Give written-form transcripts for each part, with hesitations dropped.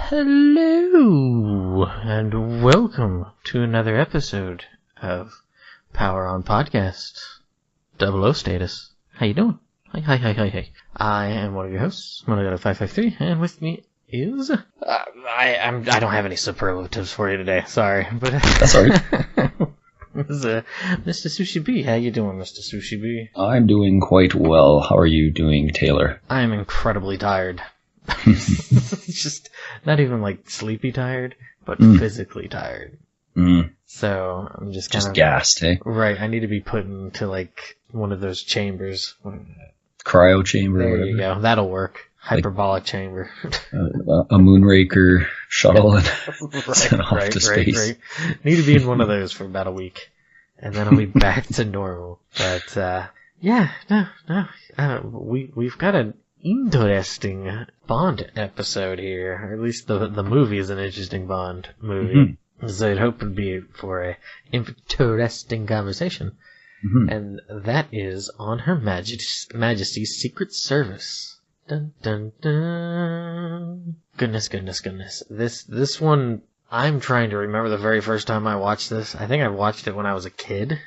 Hello, and welcome to another episode of Power On Podcast, 00Status. How you doing? Hi. I am one of your hosts, Monogoto553, and with me is... I don't have any superlatives for you today, sorry, but... That's alright. Mr. Sushi B. How you doing, Mr. Sushi B? I'm doing quite well. How are you doing, Taylor? I am incredibly tired. Just not even like sleepy tired, but physically tired. So I'm just kind of gassed, eh? Right. I need to be put into like one of those chambers. Cryo chamber. There or whatever. you go. That'll work. Hyperbolic chamber. A Moonraker shuttle and sent off to space. Right. Need to be in one of those for about a week, and then I'll be back to normal. But we've got an interesting Bond episode here, or at least the movie is an interesting Bond movie. So I'd hope it'd be for a interesting conversation. And that is on Her Majesty's Secret Service. Dun dun dun. Goodness. This one, I'm trying to remember the very first time I watched this. I think I watched it when I was a kid.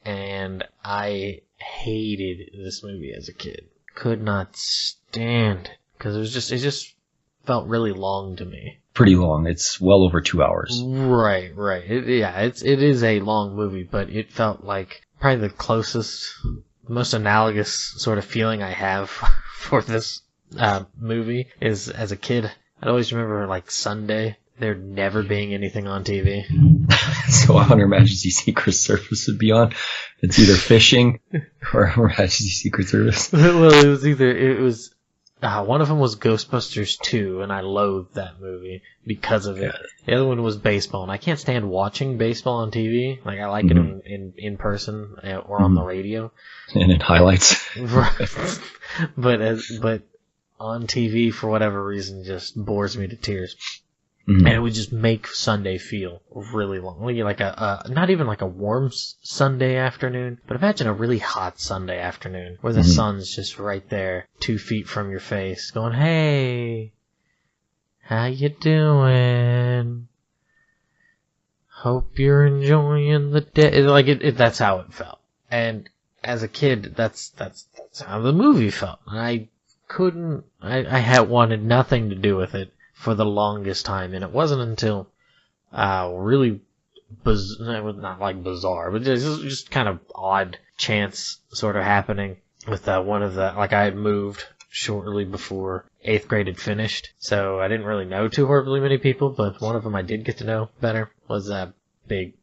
And I hated this movie as a kid. Could not stand it because it just felt really long to me. Pretty long. It's well over 2 hours. Right. It is a long movie, but it felt like probably the closest, most analogous sort of feeling I have for this movie is as a kid. I'd always remember like Sunday there never being anything on TV. So on Her Majesty's Secret Service would be on. It's either fishing or Her Majesty's Secret Service. Well, it was one of them was Ghostbusters 2, and I loathed that movie because of it. The other one was baseball, and I can't stand watching baseball on TV. Like I like it in person or on the radio. And in highlights. Right. But on TV for whatever reason just bores me to tears. And it would just make Sunday feel really long. Like not even like a warm Sunday afternoon, but imagine a really hot Sunday afternoon where the sun's just right there, 2 feet from your face, going, "Hey, how you doing? Hope you're enjoying the day." Like that's how it felt. And as a kid, that's how the movie felt. I had wanted nothing to do with it for the longest time, and it wasn't until really not like bizarre, but just kind of odd chance sort of happening with one of the, like I had moved shortly before 8th grade had finished, so I didn't really know too horribly many people, but one of them I did get to know better was a big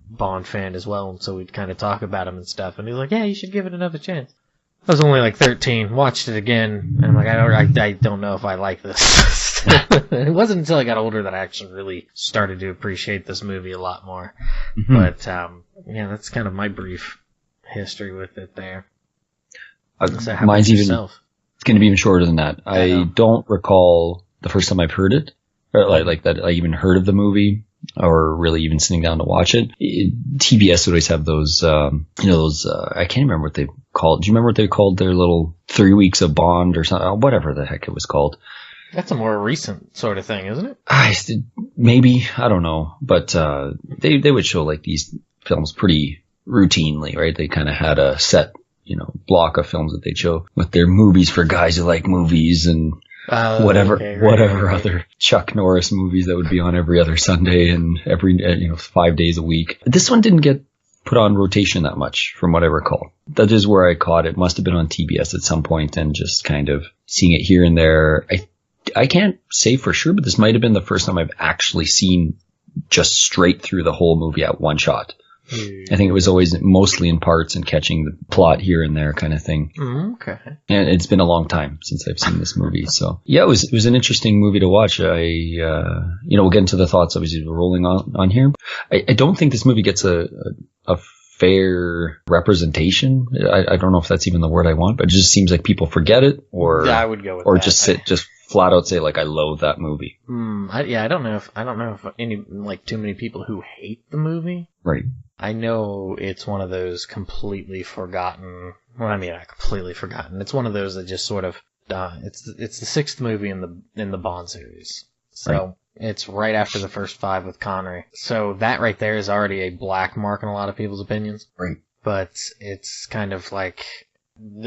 Bond fan as well, and so we'd kind of talk about him and stuff, and he was like, "Yeah, you should give it another chance." I was only like 13, watched it again, and I'm like, I don't know if I like this. It wasn't until I got older that I actually really started to appreciate this movie a lot more. But, that's kind of my brief history with it there. So Mine's it's going to be even shorter than that. I don't recall the first time I've heard it, or like that I even heard of the movie, or really even sitting down to watch it. TBS would always have those, I can't remember what they called. Do you remember what they called their little 3 weeks of Bond or something? Whatever the heck it was called. That's a more recent sort of thing, isn't it? Maybe, I don't know. But they would show like these films pretty routinely, right? They kind of had a set, block of films that they'd show with their movies for guys who like movies and whatever other Chuck Norris movies that would be on every other Sunday and every 5 days a week. This one didn't get put on rotation that much, from what I recall. That is where I caught it. Must have been on TBS at some point, and just kind of seeing it here and there. I can't say for sure, but this might have been the first time I've actually seen just straight through the whole movie at one shot. I think it was always mostly in parts and catching the plot here and there kind of thing. Okay. And it's been a long time since I've seen this movie. So yeah, it was an interesting movie to watch. We'll get into the thoughts obviously rolling on here. I don't think this movie gets a fair representation. I don't know if that's even the word I want, but it just seems like people forget it, or I would go with or that. just flat out say like I loathe that movie. I don't know if any too many people who hate the movie. Right. I know it's one of those completely forgotten. Well, I mean, not completely forgotten. It's one of those that just sort of it's the sixth movie in the Bond series. So Right. it's right after the first 5 with Connery. So that right there is already a black mark in a lot of people's opinions. Right. But it's kind of like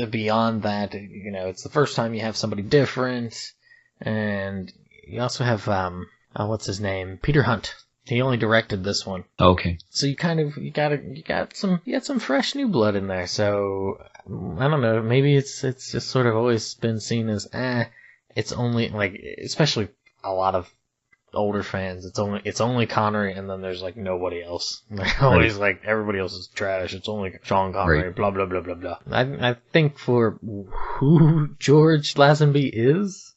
beyond that, it's the first time you have somebody different, and you also have what's his name? Peter Hunt. He only directed this one. Okay. So you got some fresh new blood in there. So I don't know, maybe it's just sort of always been seen as it's only like, especially a lot of older fans, it's only Connery, and then there's like nobody else. They're always like, everybody else is trash. It's only Sean Connery. Blah blah blah blah blah. I think for who George Lazenby is,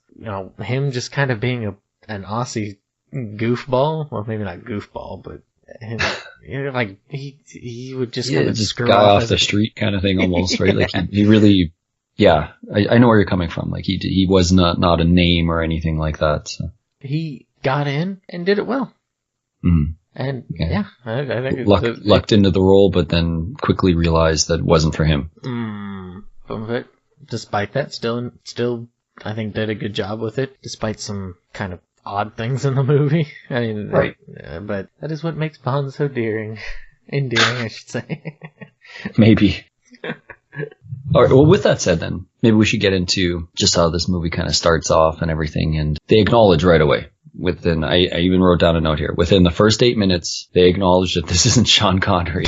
him just kind of being an Aussie goofball. Well, maybe not goofball, but him, like he would just kind of just screw guy off off the street kind of thing almost, right? Like he really, yeah. I know where you're coming from. Like he was not a name or anything like that. So. He got in and did it well. Mm. And yeah, I think lucked into the role, but then quickly realized that it wasn't for him. But despite that, still, I think did a good job with it, despite some kind of odd things in the movie. I mean, right. But that is what makes Bond so endearing, I should say. Maybe. All right. Well, with that said, then maybe we should get into just how this movie kind of starts off and everything, and they acknowledge right away. I even wrote down a note here. Within the first 8 minutes, they acknowledge that this isn't Sean Connery.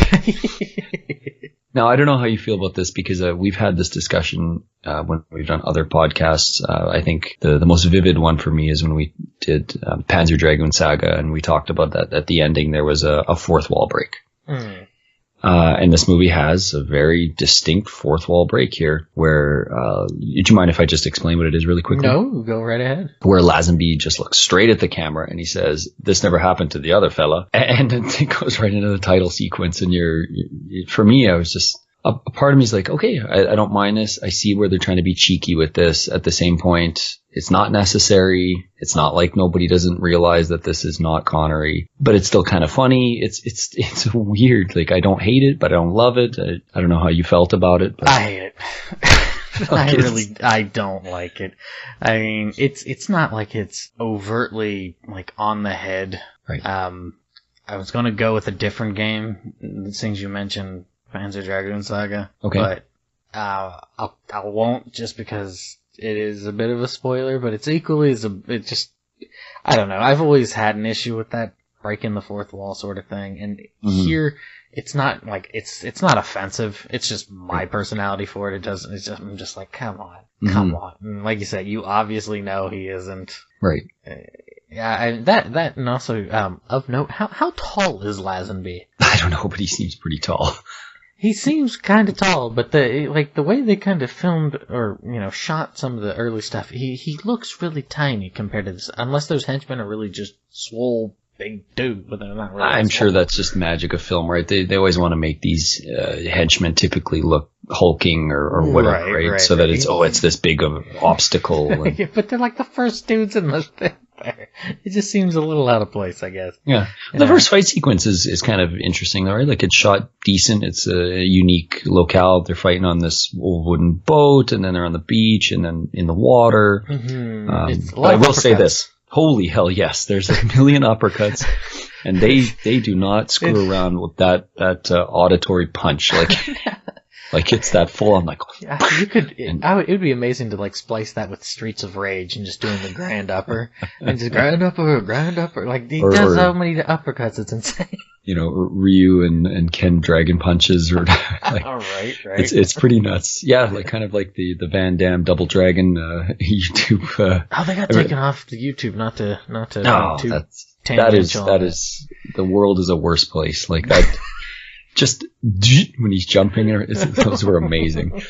Now, I don't know how you feel about this, because we've had this discussion when we've done other podcasts. I think the most vivid one for me is when we did Panzer Dragoon Saga, and we talked about that at the ending there was a fourth wall break. Mm. And this movie has a very distinct fourth wall break here where, would you mind if I just explain what it is really quickly? No, go right ahead. Where Lazenby just looks straight at the camera and he says, "This never happened to the other fella." And it goes right into the title sequence, and for me, I was just, a part of me is like, okay, I don't mind this. I see where they're trying to be cheeky with this. At the same point, it's not necessary. It's not like nobody doesn't realize that this is not Connery, but it's still kind of funny. It's weird. Like, I don't hate it, but I don't love it. I don't know how you felt about it. But I hate it. I don't like it. I mean, it's not like it's overtly like on the head. Right. I was going to go with a different game. The things you mentioned, Panzer Dragoon Saga. Okay. But I won't, just because it is a bit of a spoiler, but it's equally I don't know. I've always had an issue with that breaking the fourth wall sort of thing. And here, it's not like, it's not offensive. It's just my personality for it. I'm just like, come on. And like you said, you obviously know he isn't. Right. Yeah, that, and also, of note, how tall is Lazenby? I don't know, but he seems pretty tall. He seems kind of tall, but the way they kind of filmed or shot some of the early stuff, he looks really tiny compared to this. Unless those henchmen are really just swole big dude, but they're not really. I'm sure that's just magic of film, right? They always want to make these henchmen typically look hulking or whatever, right? So that it's this big of an obstacle. And... yeah, but they're like the first dudes in the thing. It just seems a little out of place, I guess. Yeah. The first fight sequence is kind of interesting, though, right? Like, it's shot decent. It's a unique locale. They're fighting on this old wooden boat, and then they're on the beach, and then in the water. But I will say this. Holy hell, yes. There's a million uppercuts, and they do not screw around with that auditory punch. Like it's that full on, like... Yeah, you could... it would be amazing to, like, splice that with Streets of Rage and just doing the grand upper. And just grand upper. Like, he does so many uppercuts, it's insane. Ryu and Ken Dragon punches. Or, like, right. It's pretty nuts. Yeah, like, kind of like the Van Damme Double Dragon YouTube... they got taken off the YouTube, not to no, that is... The world is a worse place. Like, that... Just when he's jumping, those were amazing.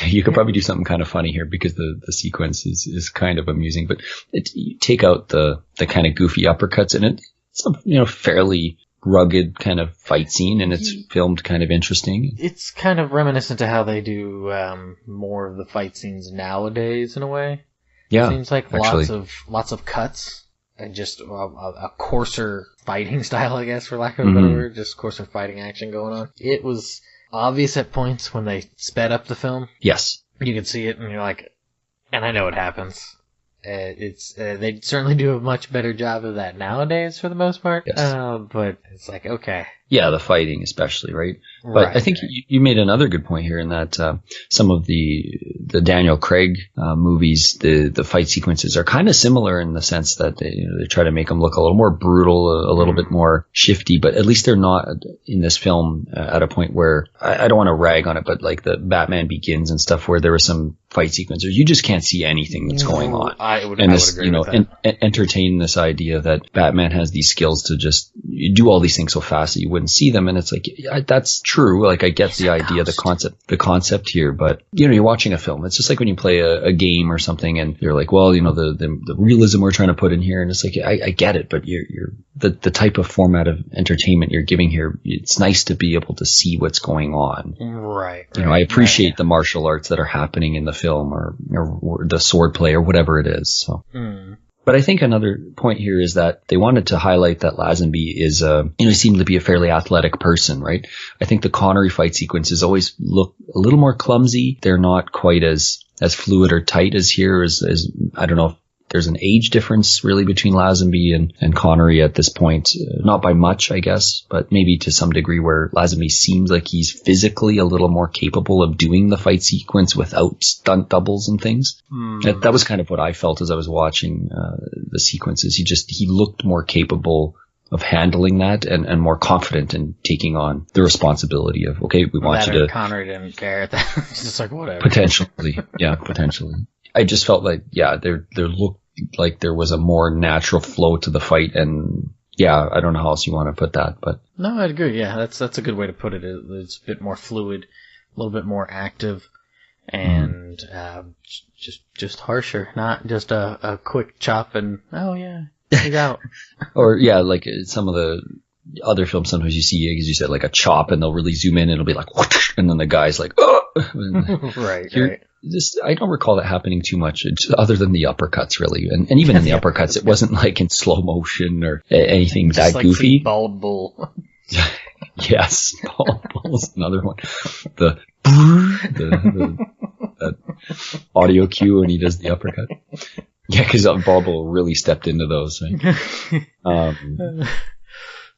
You could probably do something kind of funny here because the sequence is kind of amusing. But you take out the kind of goofy uppercuts, and it's a fairly rugged kind of fight scene, and it's filmed kind of interesting. It's kind of reminiscent to how they do more of the fight scenes nowadays, in a way. Yeah, it seems like lots of cuts. And just a coarser fighting style, I guess, for lack of a better word. Just coarser fighting action going on. It was obvious at points when they sped up the film. Yes. You could see it, and you're like, And I know it happens. They certainly do a much better job of that nowadays for the most part. Yes. But it's like, okay. Yeah, the fighting especially, right? But I think you made another good point here in that some of the Daniel Craig movies, the fight sequences are kind of similar in the sense that they try to make them look a little more brutal, a little bit more shifty, but at least they're not in this film at a point where I don't want to rag on it, but like the Batman Begins and stuff where there were some fight sequences, you just can't see anything that's going on. I would agree with that. Entertain this idea that Batman has these skills to just do all these things so fast that you wouldn't see them, and it's like, yeah, that's true. Like, I get the idea, the concept here, but you're watching a film. It's just like when you play a game or something, and you're like, well, the realism we're trying to put in here, and it's like, I get it, but you're the type of format of entertainment you're giving here. It's nice to be able to see what's going on. Right. I appreciate the martial arts that are happening in the film, or the sword play, or whatever it is. So. But I think another point here is that they wanted to highlight that Lazenby is, seemed to be a fairly athletic person, right? I think the Connery fight sequences always look a little more clumsy. They're not quite as fluid or tight as here as I don't know if there's an age difference really between Lazenby and Connery at this point. Not by much, I guess, but maybe to some degree where Lazenby seems like he's physically a little more capable of doing the fight sequence without stunt doubles and things. That was kind of what I felt as I was watching the sequences. He looked more capable of handling that and more confident in taking on the responsibility of, okay, we want you to... Connery didn't care at that. It's just like, whatever. Potentially. Yeah, potentially. I just felt like, there looked like there was a more natural flow to the fight, and I don't know how else you want to put that, but no, I'd agree. Yeah, that's a good way to put it. It's a bit more fluid, a little bit more active, and just harsher, not just a quick chop and he's out. Or like some of the other films, sometimes you see, as you said, like a chop, and they'll really zoom in, and it'll be like, whoosh, and then the guy's like, oh! Right. I don't recall that happening too much, other than the uppercuts, really. And even in the uppercuts, it wasn't like in slow motion or anything just that like goofy. Bald bull. Yes, Bald Bull is another one. The audio cue when he does the uppercut. Yeah, because Bald Bull really stepped into those. Right?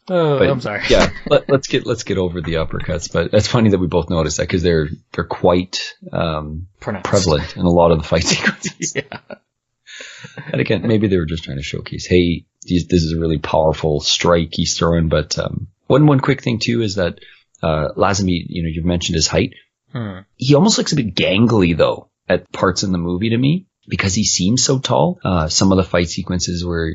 I'm sorry. Yeah, let's get over the uppercuts. But it's funny that we both noticed that because they're quite prevalent in a lot of the fight sequences. Yeah. And again, maybe they were just trying to showcase, hey, this is a really powerful strike he's throwing. But one quick thing too is that Lazenby, you've mentioned his height. He almost looks a bit gangly though at parts in the movie to me, because he seems so tall. Some of the fight sequences where,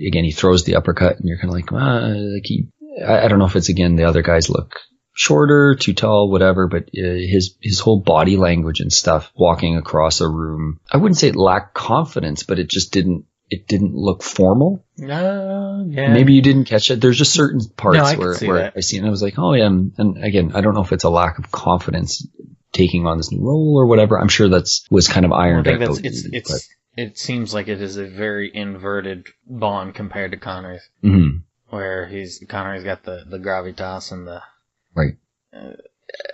again, he throws the uppercut and you're kind of like, I don't know if it's, again, the other guys look shorter, too tall, whatever, but his whole body language and stuff walking across a room, I wouldn't say it lacked confidence, but it just didn't look formal. Yeah. Maybe you didn't catch it. There's just certain parts where that. I see it and I was like, oh yeah. And again, I don't know if it's a lack of confidence taking on this new role or whatever. I'm sure was kind of ironed out. It seems like it is a very inverted Bond compared to Connery's, where Connery's got the gravitas and the right,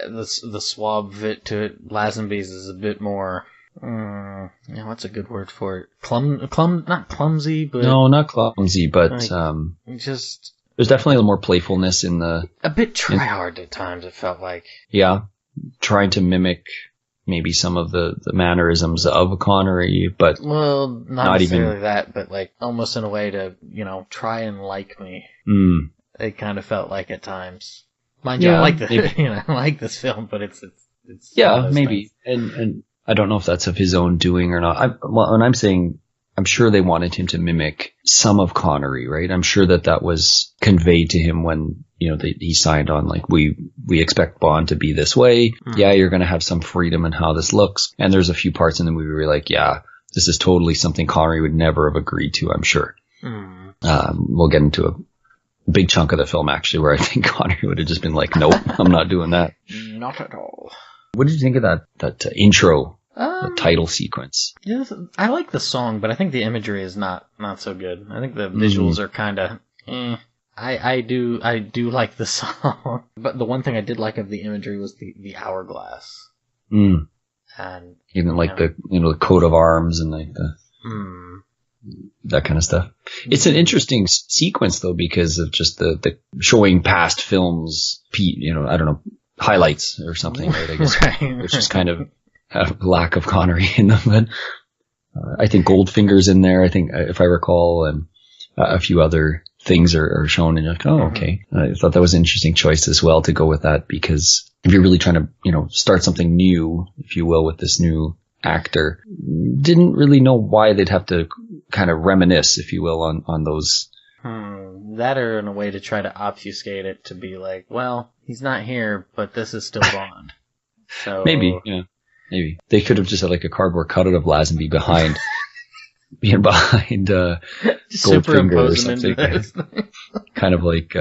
the suave bit to it. Lazenby's is a bit more. What's a good word for it? Not clumsy, but no, not clumsy, but just there's definitely a little more playfulness in a bit try hard at times. It felt like trying to mimic maybe some of the mannerisms of Connery, but not necessarily even that, but like almost in a way to try and like me. It kind of felt like at times. Mind you, I like I like this film, but it's maybe things. And I don't know if that's of his own doing or not. When I'm saying, I'm sure they wanted him to mimic some of Connery, right? I'm sure that was conveyed to him when, he signed on, like, we expect Bond to be this way. Yeah, you're going to have some freedom in how this looks. And there's a few parts in the movie where you're like, yeah, this is totally something Connery would never have agreed to, I'm sure. We'll get into a big chunk of the film, actually, where I think Connery would have just been like, nope, I'm not doing that. Not at all. What did you think of that intro? The title sequence. Yes, I like the song, but I think the imagery is not so good. I think the visuals are kind of. I do like the song, but the one thing I did like of the imagery was the hourglass. And even like the the coat of arms and like the that kind of stuff. It's an interesting sequence though because of just the showing past films, I don't know, highlights or something, right? I guess which is kind of a lack of Connery in them. But I think Goldfinger's in there. I think if I recall, and a few other things are shown, and you're like, oh, okay. I thought that was an interesting choice as well to go with that because if you're really trying to, start something new, if you will, with this new actor, didn't really know why they'd have to kind of reminisce, if you will, on those. That or in a way to try to obfuscate it to be like, well, he's not here, but this is still Bond. So maybe they could have just had like a cardboard cutout of Lazenby behind Goldfinger or something. Kind of like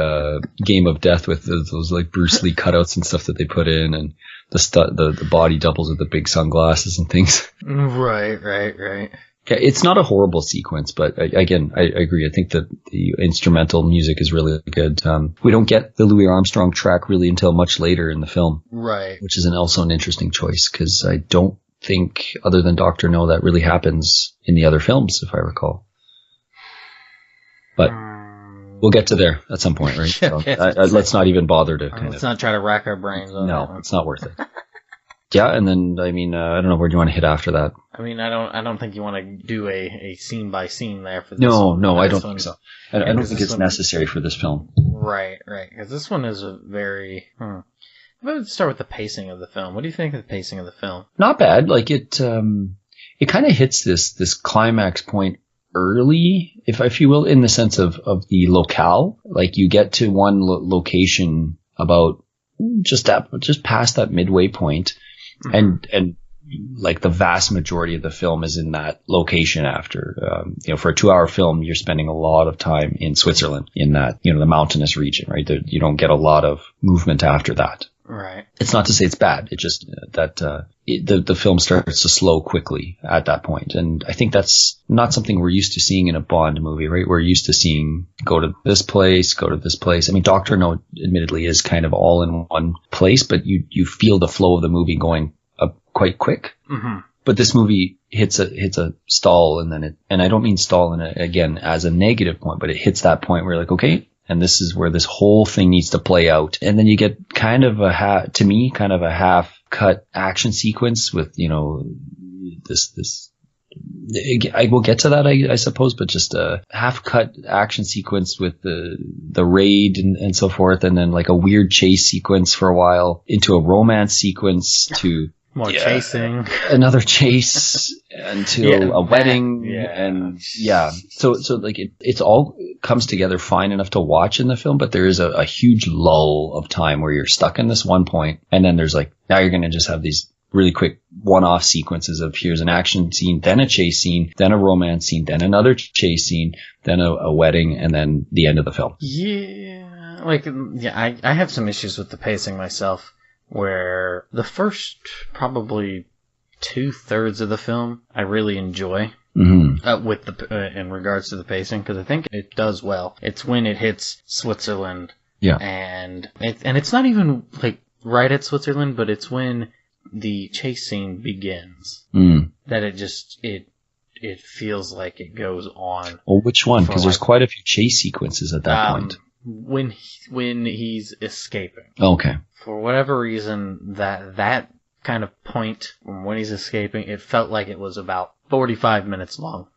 Game of Death with those like Bruce Lee cutouts and stuff that they put in, and the body doubles with the big sunglasses and things. Right. Yeah, it's not a horrible sequence, but again, I agree. I think that the instrumental music is really good. We don't get the Louis Armstrong track really until much later in the film. Right. Which is also an interesting choice because I don't think, other than Dr. No, that really happens in the other films, if I recall. But we'll get to there at some point, right? So, let's not even bother to let's not try to rack our brains on that. No, it's not worth it. Yeah, and then, I don't know, where do you want to hit after that? I don't think you want to do a scene by scene there for this. No, I don't think so. I don't think it's necessary for this film. Right. Because this one is a very. Let's start with the pacing of the film. What do you think of the pacing of the film? Not bad. Like it kind of hits this climax point early, if you will, in the sense of the locale. Like you get to one location about just past that midway point. And like the vast majority of the film is in that location after, for a 2-hour film, you're spending a lot of time in Switzerland in that, the mountainous region, right? You don't get a lot of movement after that. Right. It's not to say it's bad. It's just that, the film starts to slow quickly at that point. And I think that's not something we're used to seeing in a Bond movie, right? We're used to seeing go to this place, go to this place. Dr. No admittedly is kind of all in one place, but you feel the flow of the movie going up quite quick. Mm-hmm. But this movie hits a stall, and I don't mean stall again as a negative point, but it hits that point where you're like, okay, and this is where this whole thing needs to play out. And then you get kind of a half-cut action sequence with, this. I will get to that, I suppose, but just a half-cut action sequence with the raid and so forth, and then like a weird chase sequence for a while into a romance sequence to more chasing, another chase until a wedding, So like it's all comes together fine enough to watch in the film, but there is a huge lull of time where you're stuck in this one point, and then there's like now you're going to just have these really quick one-off sequences of here's an action scene, then a chase scene, then a romance scene, then another chase scene, then a wedding, and then the end of the film. I have some issues with the pacing myself, where the first probably 2/3 of the film I really enjoy. Mm-hmm. In regards to the pacing, because I think it does well. It's when it hits Switzerland, and it's not even like right at Switzerland, but it's when the chase scene begins that it feels like it goes on. Well, which one? Because there's quite a few chase sequences at that point. When he's escaping. Okay. For whatever reason, that kind of point when he's escaping, it felt like it was about 45 minutes long.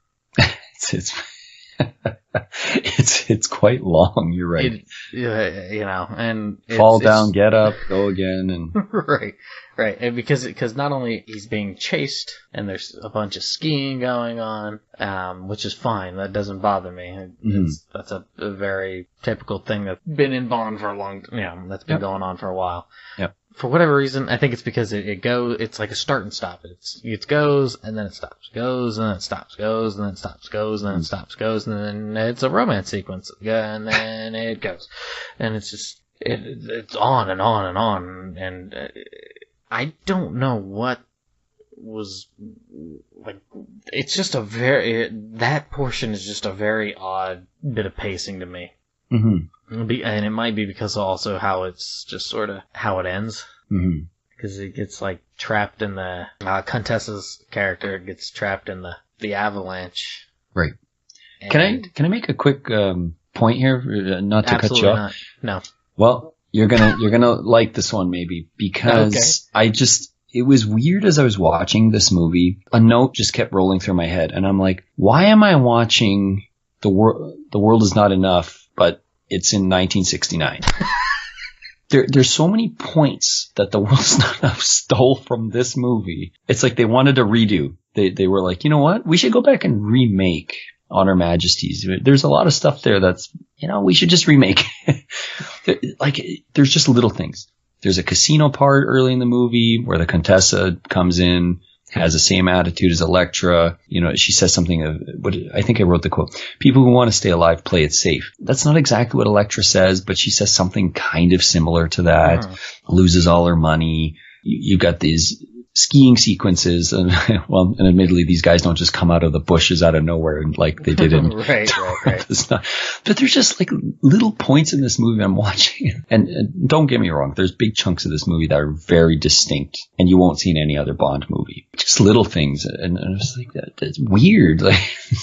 It's quite long. You're right. And fall down, get up, go again, and right. And because not only he's being chased, and there's a bunch of skiing going on, which is fine. That doesn't bother me. That's a very typical thing that's been in Bond for a long time. That's been going on for a while. Yep. For whatever reason, I think it's because it goes. It's like a start and stop. It goes and then it stops. Goes and then it stops. Goes and then it stops. Goes and then it stops. Goes and then it's a romance sequence. And then it goes, and it's just it's on and on and on. And I don't know what was like. It's just that portion is just a very odd bit of pacing to me. Mm-hmm. And it might be because also how it's just sort of how it ends. Mm-hmm. because he gets like trapped in the Contessa's character gets trapped in the avalanche. Right. And Can I make a quick point here, not to cut you off? Not. No. Well, you're gonna like this one maybe because it was weird as I was watching this movie. A note just kept rolling through my head, and I'm like, why am I watching The World Is Not Enough, but it's in 1969? There's so many points that The World Is Not Enough stole from this movie. It's like they wanted a redo. They were like, you know what? We should go back and remake Honor Majesties. There's a lot of stuff there that's, we should just remake. Like, there's just little things. There's a casino part early in the movie where the Contessa comes in, has the same attitude as Elektra. She says something of what I think I wrote the quote. People who want to stay alive, play it safe. That's not exactly what Elektra says, but she says something kind of similar to that. Loses all her money. You got these skiing sequences, and admittedly, these guys don't just come out of the bushes out of nowhere like they did in right. But there's just like little points in this movie I'm watching, and don't get me wrong, there's big chunks of this movie that are very distinct, and you won't see in any other Bond movie. Just little things, and it's like that's weird. Like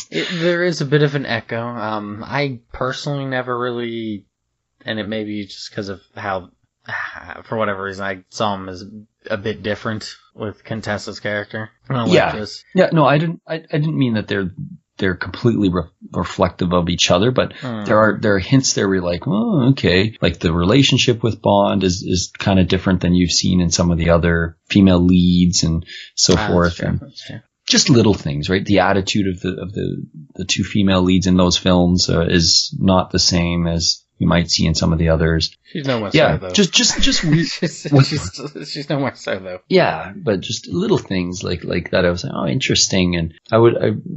there is a bit of an echo. I personally never really, and it may be just because of how, for whatever reason, I saw him as a bit different with Contessa's character. Yeah. No, I didn't mean that they're completely reflective of each other, but there are hints there where you're like, oh, okay. Like the relationship with Bond is kind of different than you've seen in some of the other female leads and so forth. That's true. Just little things, right? The attitude of the two female leads in those films is not the same as you might see in some of the others. She's no more so, though. Just weird. she's no more so, though. Yeah, but just little things like that. I was like, oh, interesting. And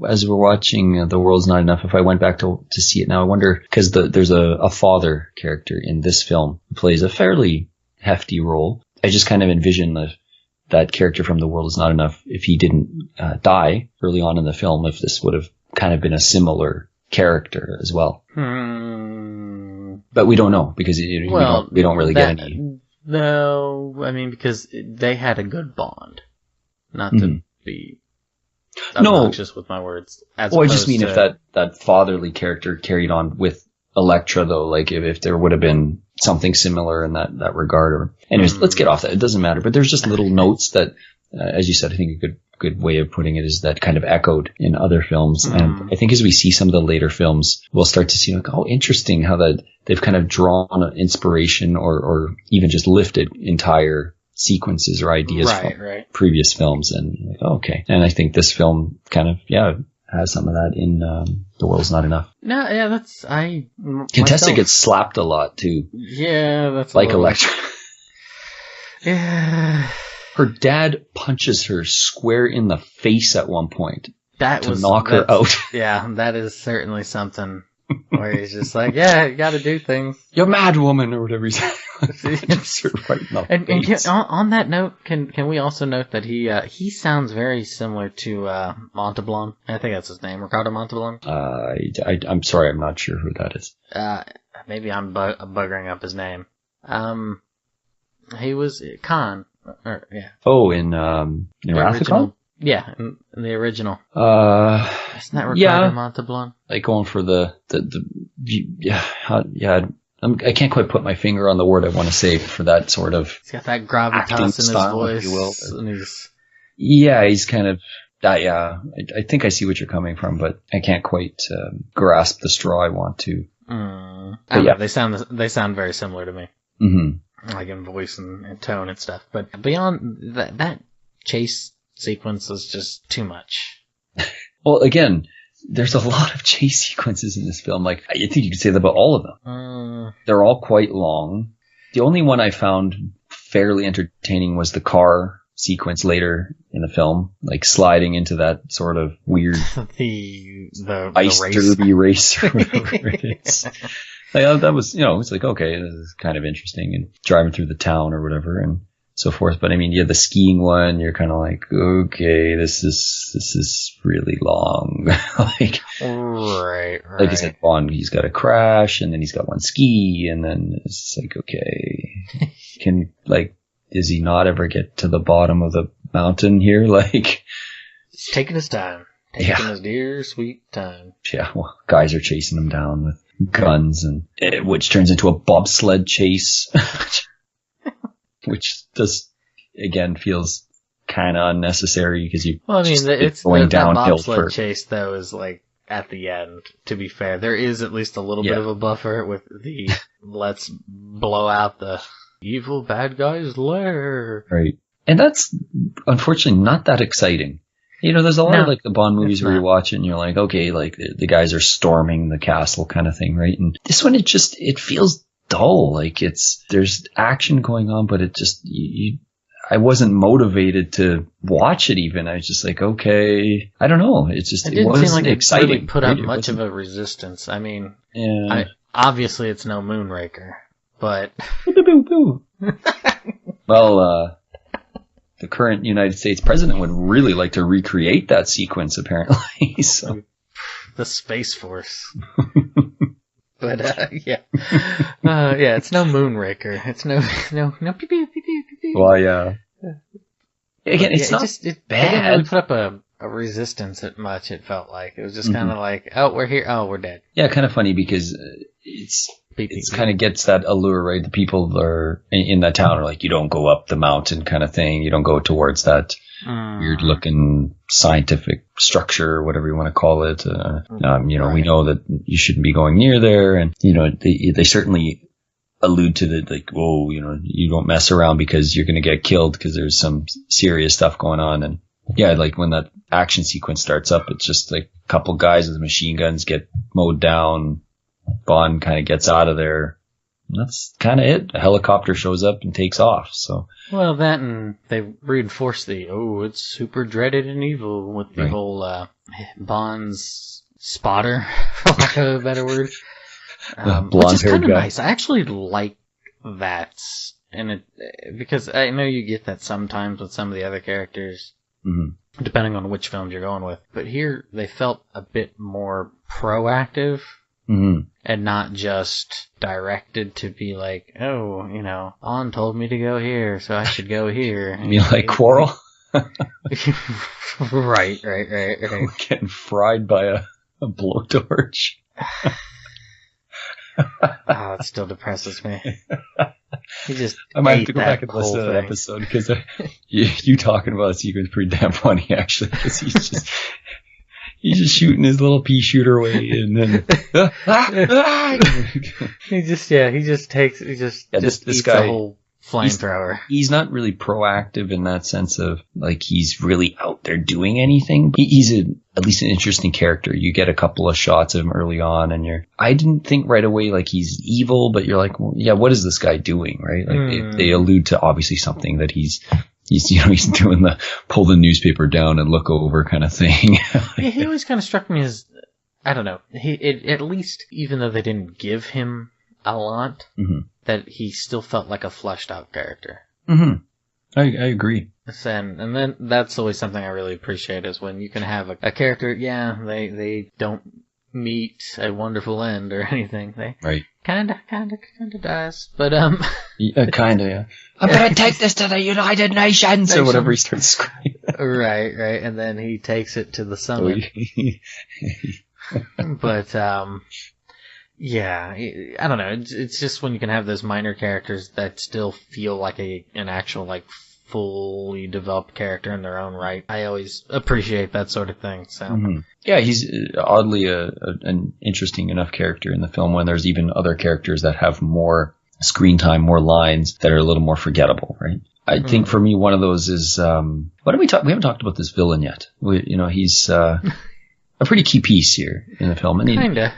as we're watching The World's Not Enough, if I went back to see it now, I wonder, because there's a father character in this film who plays a fairly hefty role. I just kind of envision that character from The World Is Not Enough, if he didn't die early on in the film, if this would have kind of been a similar character as well. But we don't know because we don't really get any. No, I mean, because they had a good bond. Not to be obnoxious with my words. I just mean if that fatherly character carried on with Elektra, though, like if there would have been something similar in that regard. Or anyways, let's get off that. It doesn't matter. But there's just little notes that, as you said, I think a good way of putting it is that kind of echoed in other films. And I think as we see some of the later films, we'll start to see like, oh, interesting how that they've kind of drawn an inspiration or even just lifted entire sequences or ideas from previous films. And like, oh, okay. And I think this film kind of, has some of that in The World's Not Enough. No, yeah, Contessa gets slapped a lot too. Yeah, that's like Elektra. Yeah. Her dad punches her square in the face at one point to knock her out. Yeah, that is certainly something where he's just like, yeah, you got to do things. You're mad, woman, or whatever he said. And on that note, can we also note that he sounds very similar to Montalban? I think that's his name, Ricardo Montalban. I'm sorry, I'm not sure who that is. Maybe I'm buggering up his name. He was Khan. Oh, in Wrath? Yeah, in the original. Isn't that Ricardo Montalban? Like going for I can't quite put my finger on the word I want to say for that sort of. He's got that gravitas in his voice. If you will. He's kind of that. Yeah, I think I see what you're coming from, but I can't quite grasp the straw I want to. They sound very similar to me. Mm-hmm. Like in voice and tone and stuff. But beyond that chase sequence is just too much. Well, again, there's a lot of chase sequences in this film. Like, I think you could say that about all of them. They're all quite long. The only one I found fairly entertaining was the car sequence later in the film, like sliding into that sort of weird the ice race. derby race or whatever it is. That was, it's like, okay, this is kind of interesting, and driving through the town or whatever and so forth. But I mean, the skiing one, you're kind of like, okay, this is really long. Right. Like I said, Bond, he's got a crash, and then he's got one ski, and then it's like, okay, does he not ever get to the bottom of the mountain here? Like, he's taking his time. Taking his dear, sweet time. Yeah, well, guys are chasing him down with guns, and which turns into a bobsled chase, which just, again, feels kind of unnecessary because it's going downhill. That bobsled chase, though, is like at the end, to be fair. There is at least a little bit of a buffer with the let's blow out the evil bad guy's lair. Right. And that's unfortunately not that exciting. You know, there's a lot of like the Bond movies where you watch it and you're like, okay, like the guys are storming the castle kind of thing, right? And this one, it feels dull. Like there's action going on, but it just, I wasn't motivated to watch it even. I was just like, okay, I don't know. It didn't seem like exciting. It really put up much of a resistance. I mean, obviously it's no Moonraker, but. Well, the current United States president would really like to recreate that sequence, apparently. So. The Space Force. But, it's no Moonraker. It's no pew pew pew pew pew. Well, yeah. Again, it's not bad. It didn't really put up a resistance at much, it felt like. It was just kind of like, oh, we're here, oh, we're dead. Yeah, kind of funny because it's kind of gets that allure, right? The people that are in that town are like, you don't go up the mountain kind of thing. You don't go towards that weird looking scientific structure or whatever you want to call it. We know that you shouldn't be going near there. And, they certainly allude to the, like, whoa, you don't mess around because you're going to get killed because there's some serious stuff going on. And yeah, like when that action sequence starts up, it's just like a couple guys with machine guns get mowed down. Bond kind of gets out of there. And that's kind of it. A helicopter shows up and takes off. So, well, that and they reinforce it's super dreaded and evil with the whole Bond's spotter, for lack of a better word. Which is kind of nice. I actually like that, and because I know you get that sometimes with some of the other characters, depending on which films you're going with. But here they felt a bit more proactive. And not just directed to be like, Bond told me to go here, so I should go here. You mean like Quarrel? Right. Getting fried by a blowtorch. It still depresses me. I might have to go back and listen to that episode because you talking about a sequence is pretty damn funny, actually, because he's just shooting his little pea shooter away, and then he just eats a whole flamethrower. He's not really proactive in that sense of like he's really out there doing anything. He's at least an interesting character. You get a couple of shots of him early on, and I didn't think right away like he's evil, but you're like, well, yeah, what is this guy doing, right? Like they allude to obviously something that he's doing the pull the newspaper down and look over kind of thing. He always kind of struck me as, I don't know, at least, even though they didn't give him a lot, that he still felt like a fleshed out character. I agree. And then that's always something I really appreciate is when you can have a character, they don't meet a wonderful end or anything. They kind of dies, but kind of, yeah. I'm gonna take this to the United Nations or whatever he starts screaming. Right, and then he takes it to the summit. But I don't know. It's just when you can have those minor characters that still feel like an actual like fully developed character in their own right. I always appreciate that sort of thing. So yeah, he's oddly an interesting enough character in the film when there's even other characters that have more screen time, more lines that are a little more forgettable, right? I think for me, one of those is what did we talk? We haven't talked about this villain yet. He's a pretty key piece here in the film, and kinda.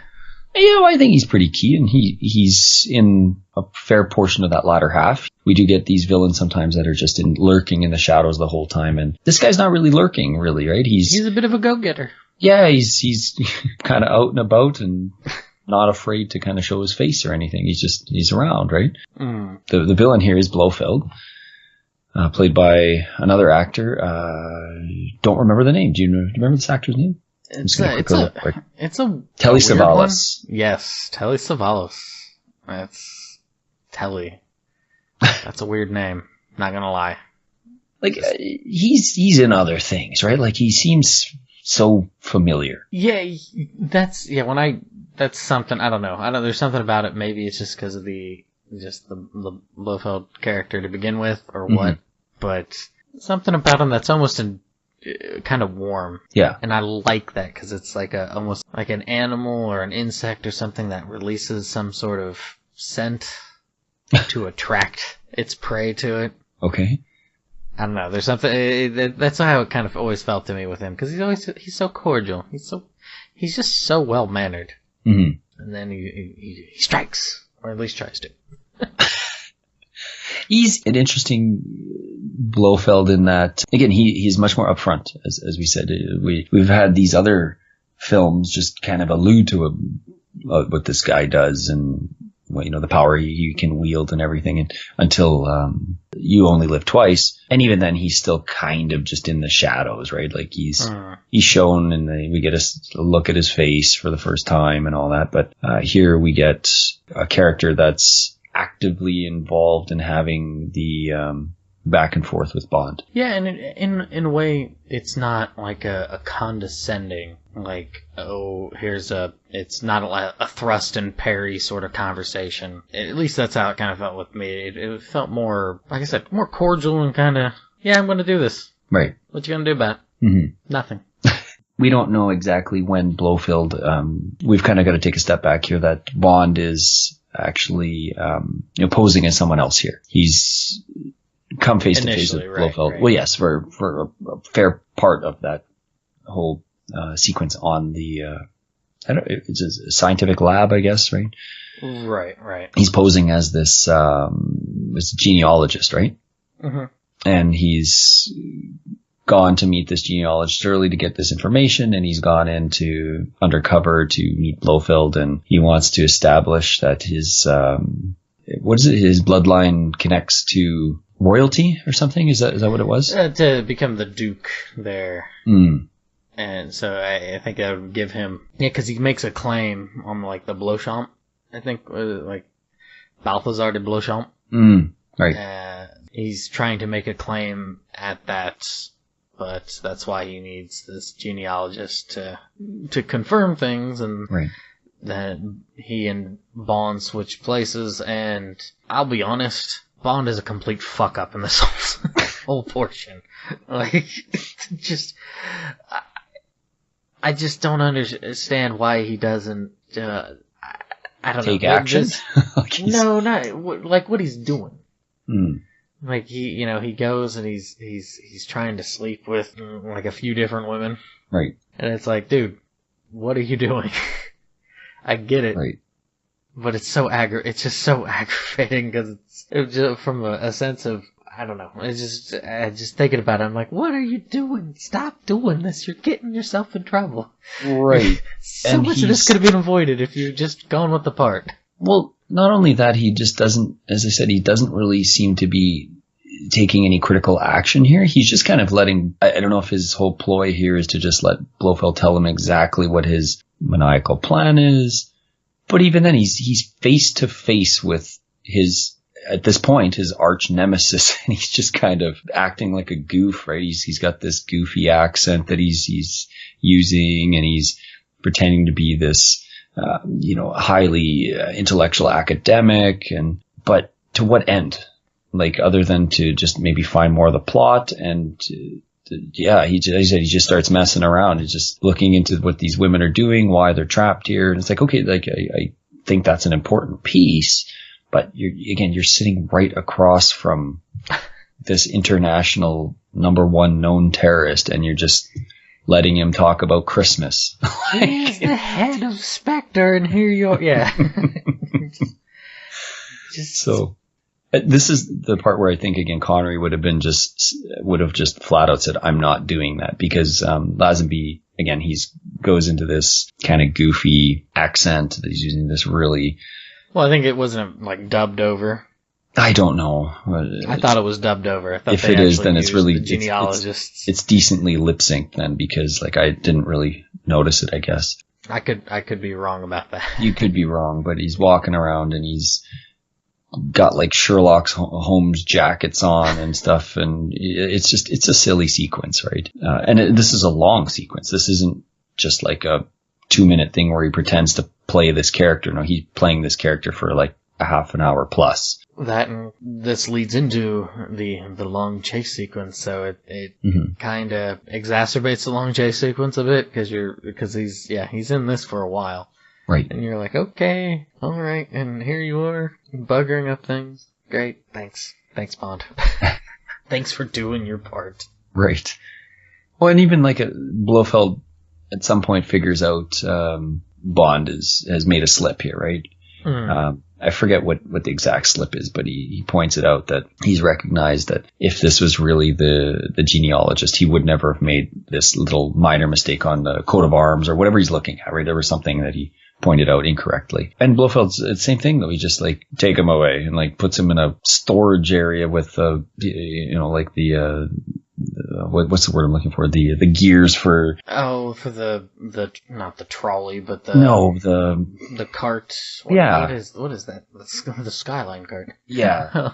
Yeah, I think he's pretty key, and he's in a fair portion of that latter half. We do get these villains sometimes that are just lurking in the shadows the whole time, and this guy's not really lurking, really, right? He's a bit of a go-getter. Yeah, he's kind of out and about and not afraid to kind of show his face or anything. He's around, right? The villain here is Blofeld, played by another actor. Don't remember the name. Do you remember this actor's name? It's a Telly Savalas. Yes, Telly Savalas. That's Telly. That's a weird name. Not gonna lie. Like, he's in other things, right? Like, he seems so familiar. Yeah, that's something, I don't know. There's something about it. Maybe it's just because of the Blofeld character to begin with, or what. But something about him that's almost kind of warm. Yeah. And I like that because it's like almost like an animal or an insect or something that releases some sort of scent to attract its prey to it. Okay. I don't know. There's something. That's how it kind of always felt to me with him, because he's so cordial. He's just so well mannered. And then he strikes, or at least tries to. He's an interesting Blofeld in that, again, he's much more upfront, as we said. We've had these other films just kind of allude to what this guy does and, well, the power he can wield and everything, and until You Only Live Twice. And even then, he's still kind of just in the shadows, right? Like, he's shown, and we get a look at his face for the first time and all that. But here we get a character that's actively involved in having the back and forth with Bond. Yeah, and in a way, it's not like a condescending, like, it's not a thrust and parry sort of conversation. At least that's how it kind of felt with me. It felt more, like I said, more cordial and kind of, yeah, I'm going to do this. Right. What you going to do about it? Nothing. We don't know exactly when Blofeld, we've kind of got to take a step back here, that Bond is actually posing as someone else here. He's come face to face with Blofeld. Right. Well, yes, for a fair part of that whole sequence on the it's a scientific lab, I guess, right? Right. He's posing as this genealogist, right? And he's gone to meet this genealogist early to get this information, and he's gone into undercover to meet Blofeld, and he wants to establish that his his bloodline connects to royalty or something. Is that what it was? To become the Duke there. And so I think that would give him, because he makes a claim on like the Beauchamp, I think, like Balthazar de Beauchamp. Right. He's trying to make a claim at that, but that's why he needs this genealogist to confirm things, and that he and Bond switch places. And I'll be honest, Bond is a complete fuck up in this whole portion. Like, I just don't understand why he doesn't. I don't take know. action. No, not like what he's doing. Like, he goes and he's trying to sleep with like a few different women. Right. And it's like, dude, what are you doing? I get it. Right. But it's just so aggravating, because it's just from a sense of, I don't know. It's just thinking about it, I'm like, what are you doing? Stop doing this. You're getting yourself in trouble. Right. So much of this could have been avoided if you'd just gone with the part. Well, not only that, he just doesn't, as I said, he doesn't really seem to be taking any critical action here. He's just kind of letting, I don't know if his whole ploy here is to just let Blofeld tell him exactly what his maniacal plan is. But even then, he's face to face with at this point, his arch nemesis, and he's just kind of acting like a goof, right? He's got this goofy accent that he's using, and he's pretending to be this, highly intellectual academic, but to what end? Like, other than to just maybe find more of the plot, and he just starts messing around. He's just looking into what these women are doing, why they're trapped here, and it's like, okay, like I think that's an important piece, but you're sitting right across from this international #1 known terrorist, and you're just letting him talk about Christmas. He's the head of Spectre, and here you are. Yeah. So this is the part where I think, again, Connery would have just flat out said, I'm not doing that, because Lazenby, again, goes into this kind of goofy accent that he's using, this really. Well, I think it wasn't like dubbed over. I don't know. I thought it was dubbed over. I thought if it is, then it's really genealogists. It's decently lip synced then, because like I didn't really notice it, I guess. I could be wrong about that. You could be wrong, but he's walking around and he's got like Sherlock Holmes jackets on and stuff, and it's a silly sequence, right? And this is a long sequence. This isn't just like a 2-minute thing where he pretends to play this character. No, he's playing this character for like a half an hour plus. That, and this leads into the long chase sequence, so it kind of exacerbates the long chase sequence a bit, because he's in this for a while. Right. And you're like, okay, alright, and here you are, buggering up things. Great, thanks. Thanks, Bond. Thanks for doing your part. Right. Well, and even like Blofeld at some point figures out Bond has made a slip here, right? I forget what the exact slip is, but he points it out that he's recognized that if this was really the genealogist, he would never have made this little minor mistake on the coat of arms or whatever he's looking at, right? There was something that he pointed out incorrectly. And Blofeld's the same thing, though. He just like take him away and like puts him in a storage area with like the what's the word I'm looking for? The gears for for the not the trolley, but the the cart. What is that? The Skyline cart. Yeah.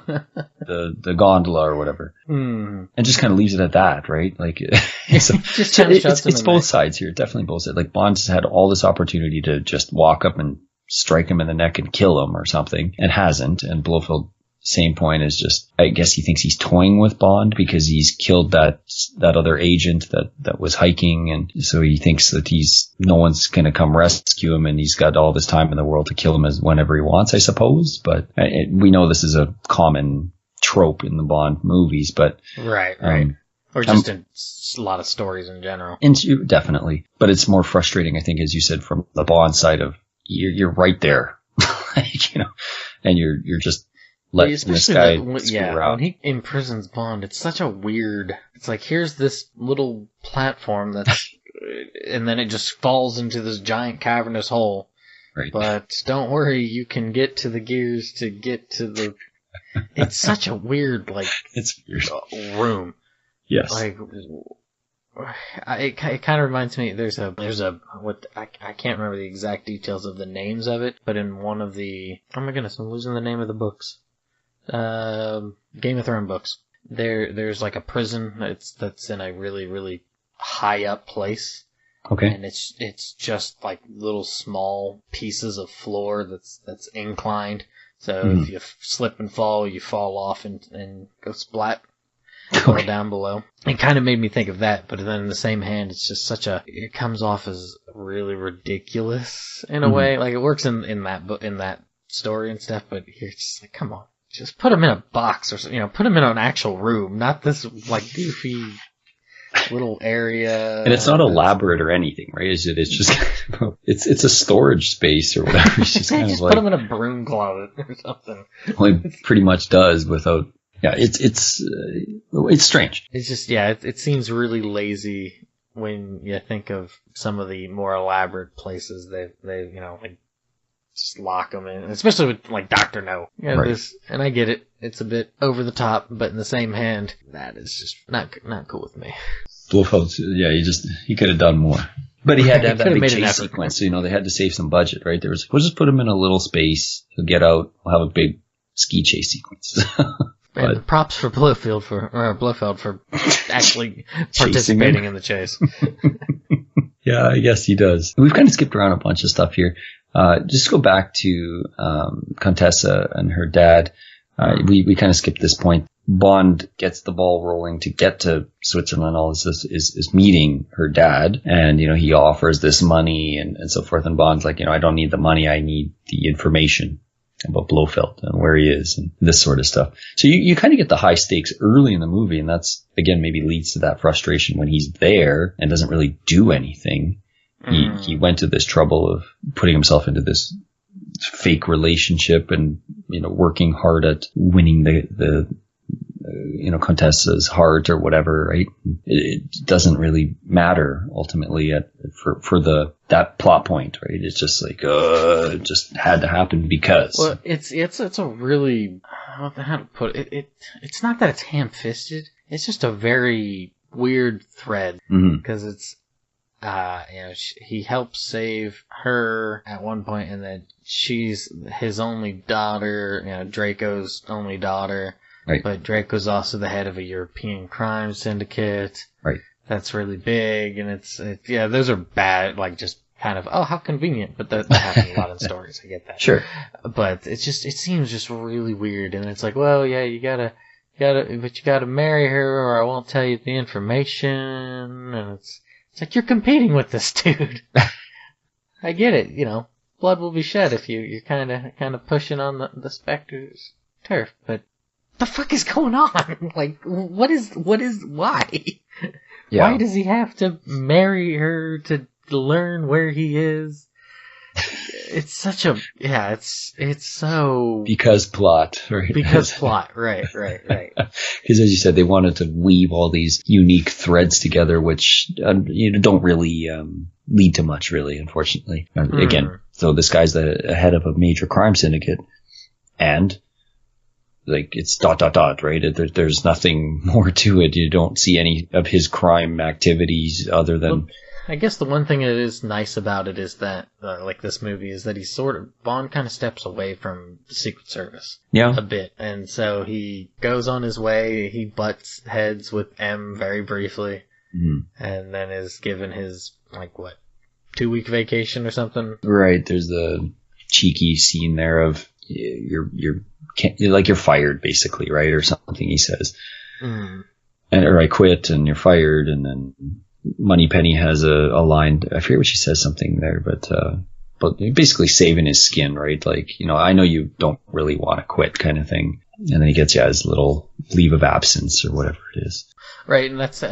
the gondola or whatever. And just kind of leaves it at that, right? Like it's both sides here, definitely both sides. Like Bond's had all this opportunity to just walk up and strike him in the neck and kill him or something, and hasn't. And Blofeld, same point, is just, I guess he thinks he's toying with Bond because he's killed that other agent that was hiking, and so he thinks that no one's going to come rescue him, and he's got all this time in the world to kill him whenever he wants, I suppose. But we know this is a common trope in the Bond movies, but right. Or just in a lot of stories in general. Definitely. But it's more frustrating, I think, as you said, from the Bond side of you're right there, and you're just letting this guy screw around. When he imprisons Bond, it's such a weird. It's like, here's this little platform that's, and then it just falls into this giant cavernous hole. Right. But don't worry, you can get to the gears to get to the. It's such a weird, it's weird room. Yes. It kind of reminds me. There's a I can't remember the exact details of the names of it, but in one of the, oh my goodness, I'm losing the name of the books. Game of Thrones books. There's like a prison that's in a really, really high up place. Okay. And it's just like little small pieces of floor that's inclined. So if you slip and fall, you fall off and go splat. Or down below. It kind of made me think of that, but then in the same hand, it's just it comes off as really ridiculous in a way. Like, it works in that story and stuff, but here it's just like, come on, just put him in a box or put him in an actual room, not this like goofy little area. And it's not elaborate or anything, right? It's just it's a storage space or whatever. It's just kind of like, put him in a broom closet or something. Well, it pretty much does without. Yeah, it's strange. It's just, it seems really lazy when you think of some of the more elaborate places they like just lock them in, especially with like Dr. No. Right. And I get it. It's a bit over the top, but in the same hand, that is just not cool with me. Blofeld, he could have done more. But he had to have that big chase sequence, so, they had to save some budget, right? We'll just put him in a little space, he'll get out, we'll have a big ski chase sequence. And props for Blofeld for actually participating in the chase. Yeah, I guess he does. We've kind of skipped around a bunch of stuff here. Just go back to Contessa and her dad. We kind of skipped this point. Bond gets the ball rolling to get to Switzerland. All this is meeting her dad, and he offers this money and so forth. And Bond's like, I don't need the money. I need the information about Blofeld and where he is and this sort of stuff. So you kind of get the high stakes early in the movie, and that's, again, maybe leads to that frustration when he's there and doesn't really do anything. He went to this trouble of putting himself into this fake relationship and, working hard at winning the Contessa's heart or whatever, right? It doesn't really matter ultimately for that plot point, right? It's just like, it just had to happen because. Well, it's a really, how to put it, it's not that it's ham-fisted, it's just a very weird thread, because he helps save her at one point, and that she's his only daughter, Draco's only daughter. Right. But Draco's also the head of a European crime syndicate. Right. That's really big, and those are bad, like just kind of, oh, how convenient, but that happens a lot in stories, I get that. Sure. But it seems just really weird, and it's like, well, yeah, you gotta marry her, or I won't tell you the information, and it's like, you're competing with this dude. I get it, blood will be shed if you're kind of pushing on the Spectre's turf, but the fuck is going on? Like, why? Yeah. Why does he have to marry her to learn where he is? It's such a, it's so... Because plot, right? Because plot, right. Because as you said, they wanted to weave all these unique threads together, which don't really lead to much, really, unfortunately. Again, so this guy's the head of a major crime syndicate, and like it's ... right? There's nothing more to it. You don't see any of his crime activities other than... Well, I guess the one thing that is nice about it is that, like this movie, is that Bond kind of steps away from the Secret Service. Yeah. A bit. And so he goes on his way, he butts heads with M very briefly, and then is given his, 2-week vacation or something. Right. There's the cheeky scene there of you're fired, basically, right? Or something he says. Or I quit and you're fired, and then Moneypenny has a line, I forget what she says, something there, but basically saving his skin, right? Like, I know you don't really want to quit, kind of thing. And then he gets his little leave of absence or whatever it is. Right, and that's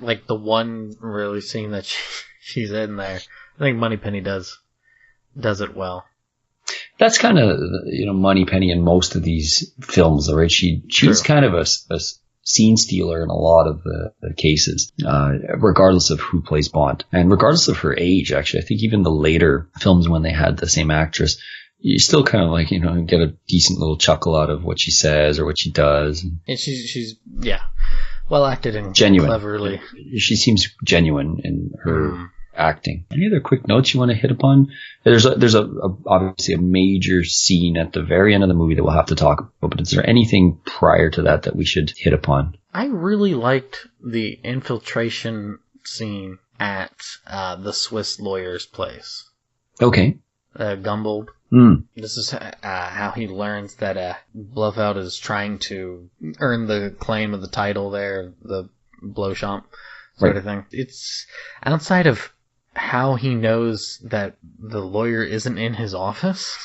like the one really scene that she's in there. I think Moneypenny does it well. That's kind of, Moneypenny in most of these films, right? She's kind of a scene stealer in a lot of the cases, regardless of who plays Bond. And regardless of her age, actually. I think even the later films when they had the same actress, you still kind of get a decent little chuckle out of what she says or what she does. And she's well acted and genuine. Cleverly. She seems genuine in her acting. Any other quick notes you want to hit upon? There's obviously a major scene at the very end of the movie that we'll have to talk about, but is there anything prior to that we should hit upon? I really liked the infiltration scene at the Swiss lawyer's place. Okay. Gumbold. This is how he learns that Blofeld is trying to earn the claim of the title there, the Blowchamp sort of thing. It's outside of how he knows that the lawyer isn't in his office.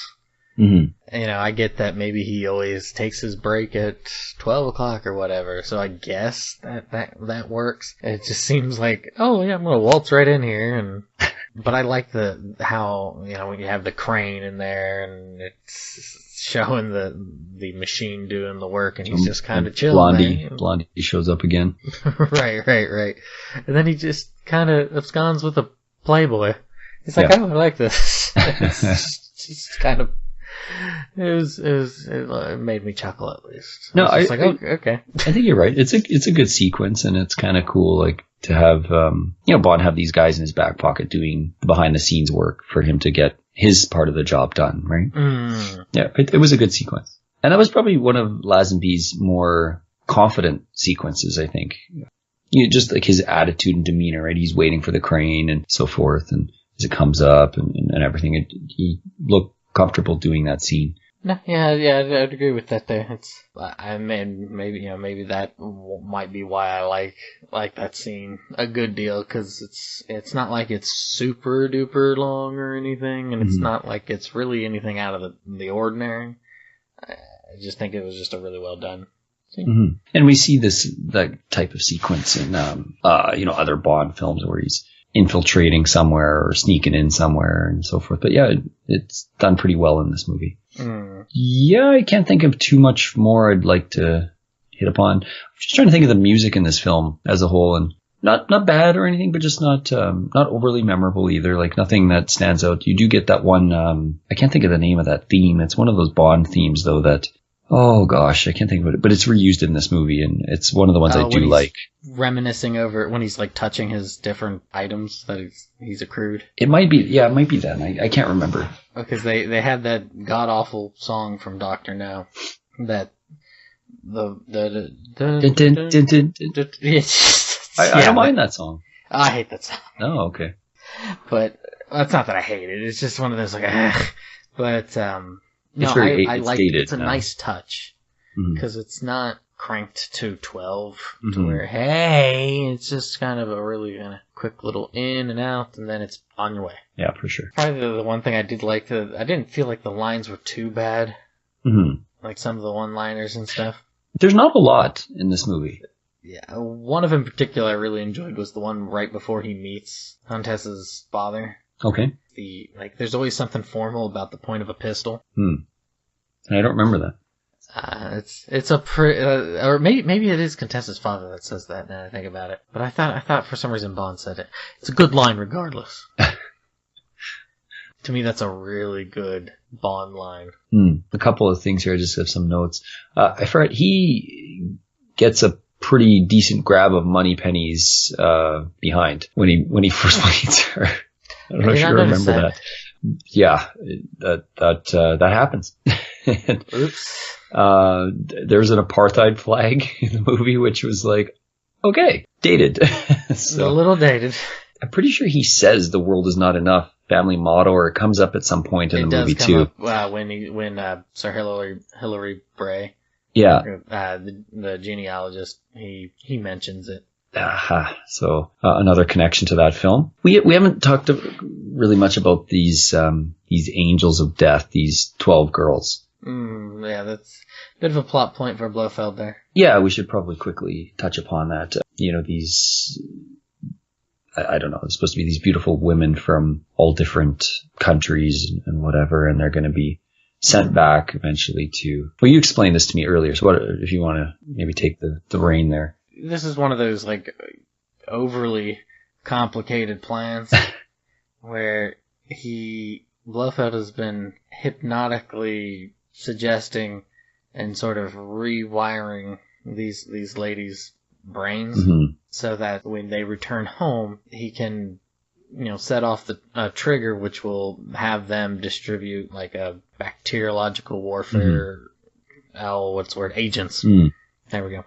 I get that maybe he always takes his break at 12 o'clock or whatever, so I guess that works. It just seems like, oh yeah, I'm gonna waltz right in here, but I like how when you have the crane in there and it's showing the machine doing the work, and he's just kind of chilling. Blondie shows up again. Right. And then he just kind of absconds with a Playboy. He's like, oh, I like this. It's just kind of... It made me chuckle at least. No, okay. I think you're right. It's a good sequence, and it's kind of cool, to have Bond have these guys in his back pocket doing behind the scenes work for him to get his part of the job done, right? Yeah, it was a good sequence, and that was probably one of Lazenby's more confident sequences, I think. Just like his attitude and demeanor, right? He's waiting for the crane and so forth, and as it comes up and everything, he looked comfortable doing that scene. No, yeah, I'd agree with that there. Maybe that might be why I like that scene a good deal, because it's not like it's super duper long or anything, and it's not like it's really anything out of the ordinary. I just think it was just a really well done scene. And we see that type of sequence in other Bond films where he's infiltrating somewhere or sneaking in somewhere and so forth. But yeah, it's done pretty well in this movie. Yeah, I can't think of too much more I'd like to hit upon. I'm just trying to think of the music in this film as a whole, and not bad or anything, but just not overly memorable either. Like nothing that stands out. You do get that one. I can't think of the name of that theme. It's one of those Bond themes though that Oh gosh, I can't think of it, but it's reused in this movie, and it's one of the ones I do like. Reminiscing over when he's like touching his different items that he's accrued. It might be that. I can't remember. Because they had that god awful song from Doctor No, that I don't mind that song. I hate that song. Oh, okay. But it's not that I hate it. It's just one of those like, but no, I like it. It's a nice touch because it's not cranked to 12 to where it's just kind of a really kind of quick little in and out, and then it's on your way. Yeah, for sure. Probably the one thing I did like I didn't feel like the lines were too bad. Like some of the one-liners and stuff. There's not a lot in this movie. Yeah, one of them in particular I really enjoyed was the one right before he meets Huntess's father. Okay. There's always something formal about the point of a pistol. I don't remember that. It's a or maybe it is Contessa's father that says that. Now I think about it, but I thought for some reason Bond said it. It's a good line regardless. To me, that's a really good Bond line. A couple of things here. I just have some notes. I forgot he gets a pretty decent grab of Moneypenny's behind when he first meets her. I don't know if you remember that. Yeah, that happens. Oops. There's an apartheid flag in the movie, which was like, okay, dated. So, a little dated. I'm pretty sure he says the world is not enough. Family motto, or it comes up at some point in the movie too. When Sir Hilary Bray, the genealogist, he mentions it. So another connection to that film. We haven't talked really much about these angels of death, these 12 girls. Yeah, that's a bit of a plot point for Blofeld there. Yeah, we should probably quickly touch upon that. These. I don't know, it's supposed to be these beautiful women from all different countries and whatever, and they're going to be sent back eventually to... Well, you explained this to me earlier, so what if you want to maybe take the reign there? This is one of those, overly complicated plans where Blofeld has been hypnotically suggesting and sort of rewiring these ladies' brains so that when they return home, he can, set off the trigger, which will have them distribute like a bacteriological warfare, agents. There we go.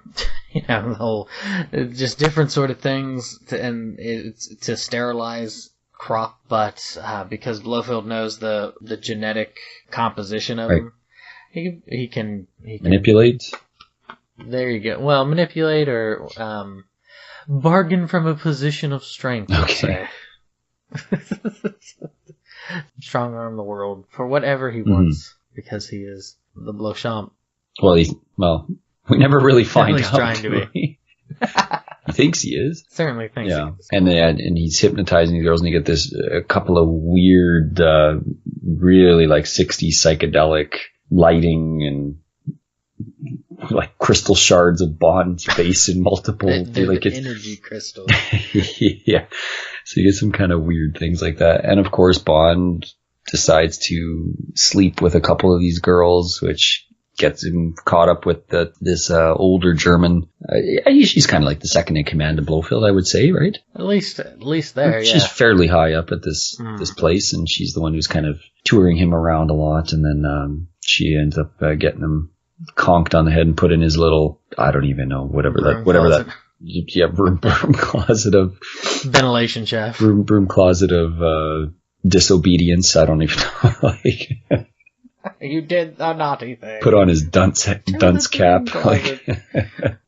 The whole, just different sort of things to sterilize crop, but because Blofeld knows the genetic composition of them, he can manipulate. There you go. Well, manipulate or bargain from a position of strength. Okay. Strong arm the world for whatever he wants because he is the Blochamp. Well, we never really find out. Trying to be. He thinks he is. Certainly thinks he is. And he's hypnotizing the girls, and you get a couple of weird, really 60s psychedelic lighting and crystal shards of Bond's face in multiple energy crystals. Yeah. So you get some kind of weird things like that. And of course Bond decides to sleep with a couple of these girls, which gets him caught up with this older German. She's kind of like the second in command of Blofeld, I would say, right? At least there, yeah. She's fairly high up at this place, and she's the one who's kind of touring him around a lot, and then she ends up getting him conked on the head and put in his little, I don't even know, whatever that broom closet of ventilation shaft, broom closet of disobedience. I don't even know. You did a naughty thing. Put on his dunce cap.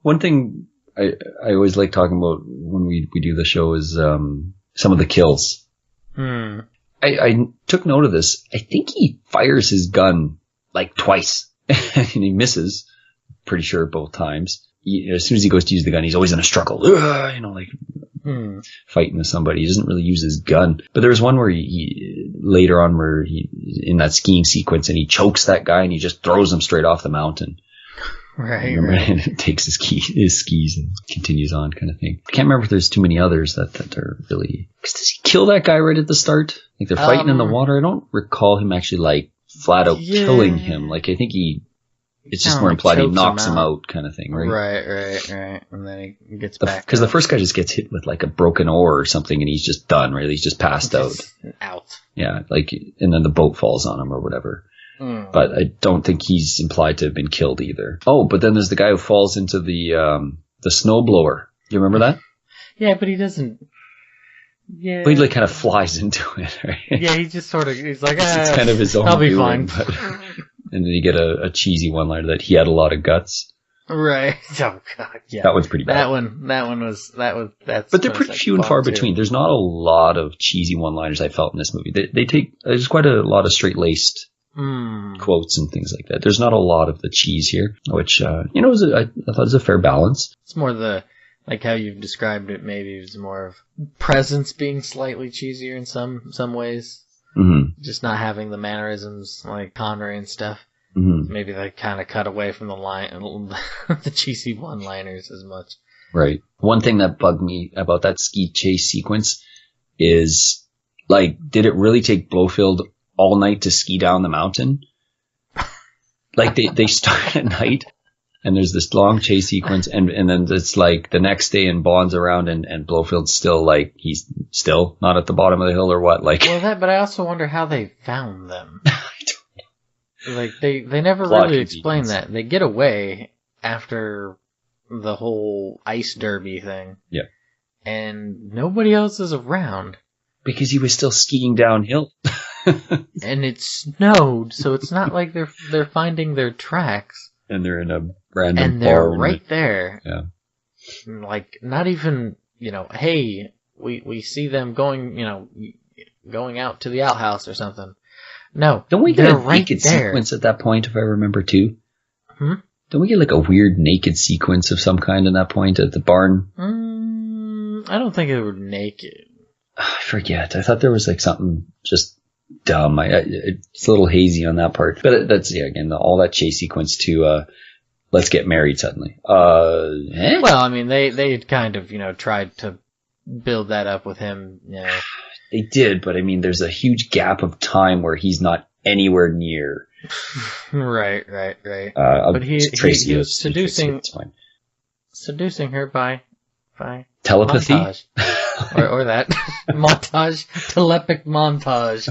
One thing I always like talking about when we do the show is some of the kills. I took note of this. I think he fires his gun twice. And he misses, pretty sure both times. As soon as he goes to use the gun, he's always in a struggle, fighting with somebody. He doesn't really use his gun. But there's one where he later on where he in that skiing sequence, and he chokes that guy and he just throws him straight off the mountain. Right. And it takes his skis and continues on, kind of thing. I can't remember if there's too many others that are really. Cause does he kill that guy right at the start? They're fighting in the water. I don't recall him actually flat out killing him. I think he It's just more implied he knocks him out kind of thing, right? Right. And then he gets back. Because the first guy just gets hit with like a broken oar or something and he's just done, right? He's just passed out. Yeah, like, and then the boat falls on him or whatever. But I don't think he's implied to have been killed either. Oh, but then there's the guy who falls into the snowblower. Do you remember that? Yeah, but he doesn't. Yeah. But he like kind of flies into it, right? Yeah, he just sort of, he's like, it's kind of his own I'll be doing, fine. But, and then you get a cheesy one-liner that he had a lot of guts. Right. Oh god, yeah. That one's pretty bad. That's. But they're pretty few and far between. There's not a lot of cheesy one-liners I felt in this movie. They take, there's quite a lot of straight-laced quotes and things like that. There's not a lot of the cheese here, which, I thought it was a fair balance. It's more like how you've described it, maybe it's more of presence being slightly cheesier in some ways. Mm-hmm. Just not having the mannerisms like Connery and stuff. Mm-hmm. Maybe they kind of cut away from the cheesy one-liners as much. Right. One thing that bugged me about that ski chase sequence is, like, did it really take Blofeld all night to ski down the mountain? Like, they start at night, and there's this long chase sequence, and then it's like the next day and Bond's around, and Blofeld's still, like, he's still not at the bottom of the hill or what? Like, well, but I also wonder how they found them. I don't know. Like, they never really explain that. They get away after the whole ice derby thing. Yeah. And nobody else is around. Because he was still skiing downhill. And it snowed, so it's not like they're finding their tracks. And they're in a random and they're bar right there. Yeah. Like, not even, hey, we see them going out to the outhouse or something. No, don't we get a right naked there. sequence at that point, if I remember too? Don't we get like a weird naked sequence of some kind in that point at the barn? I don't think they were naked. I forget. I thought there was like something just dumb. It's a little hazy on that part. But that's, again, all that chase sequence to let's get married suddenly. Well, I mean, they had kind of, tried to build that up with him, They did, but I mean, there's a huge gap of time where he's not anywhere near. Right. But he was seducing her by telepathy, montage. or that montage, telepathic montage.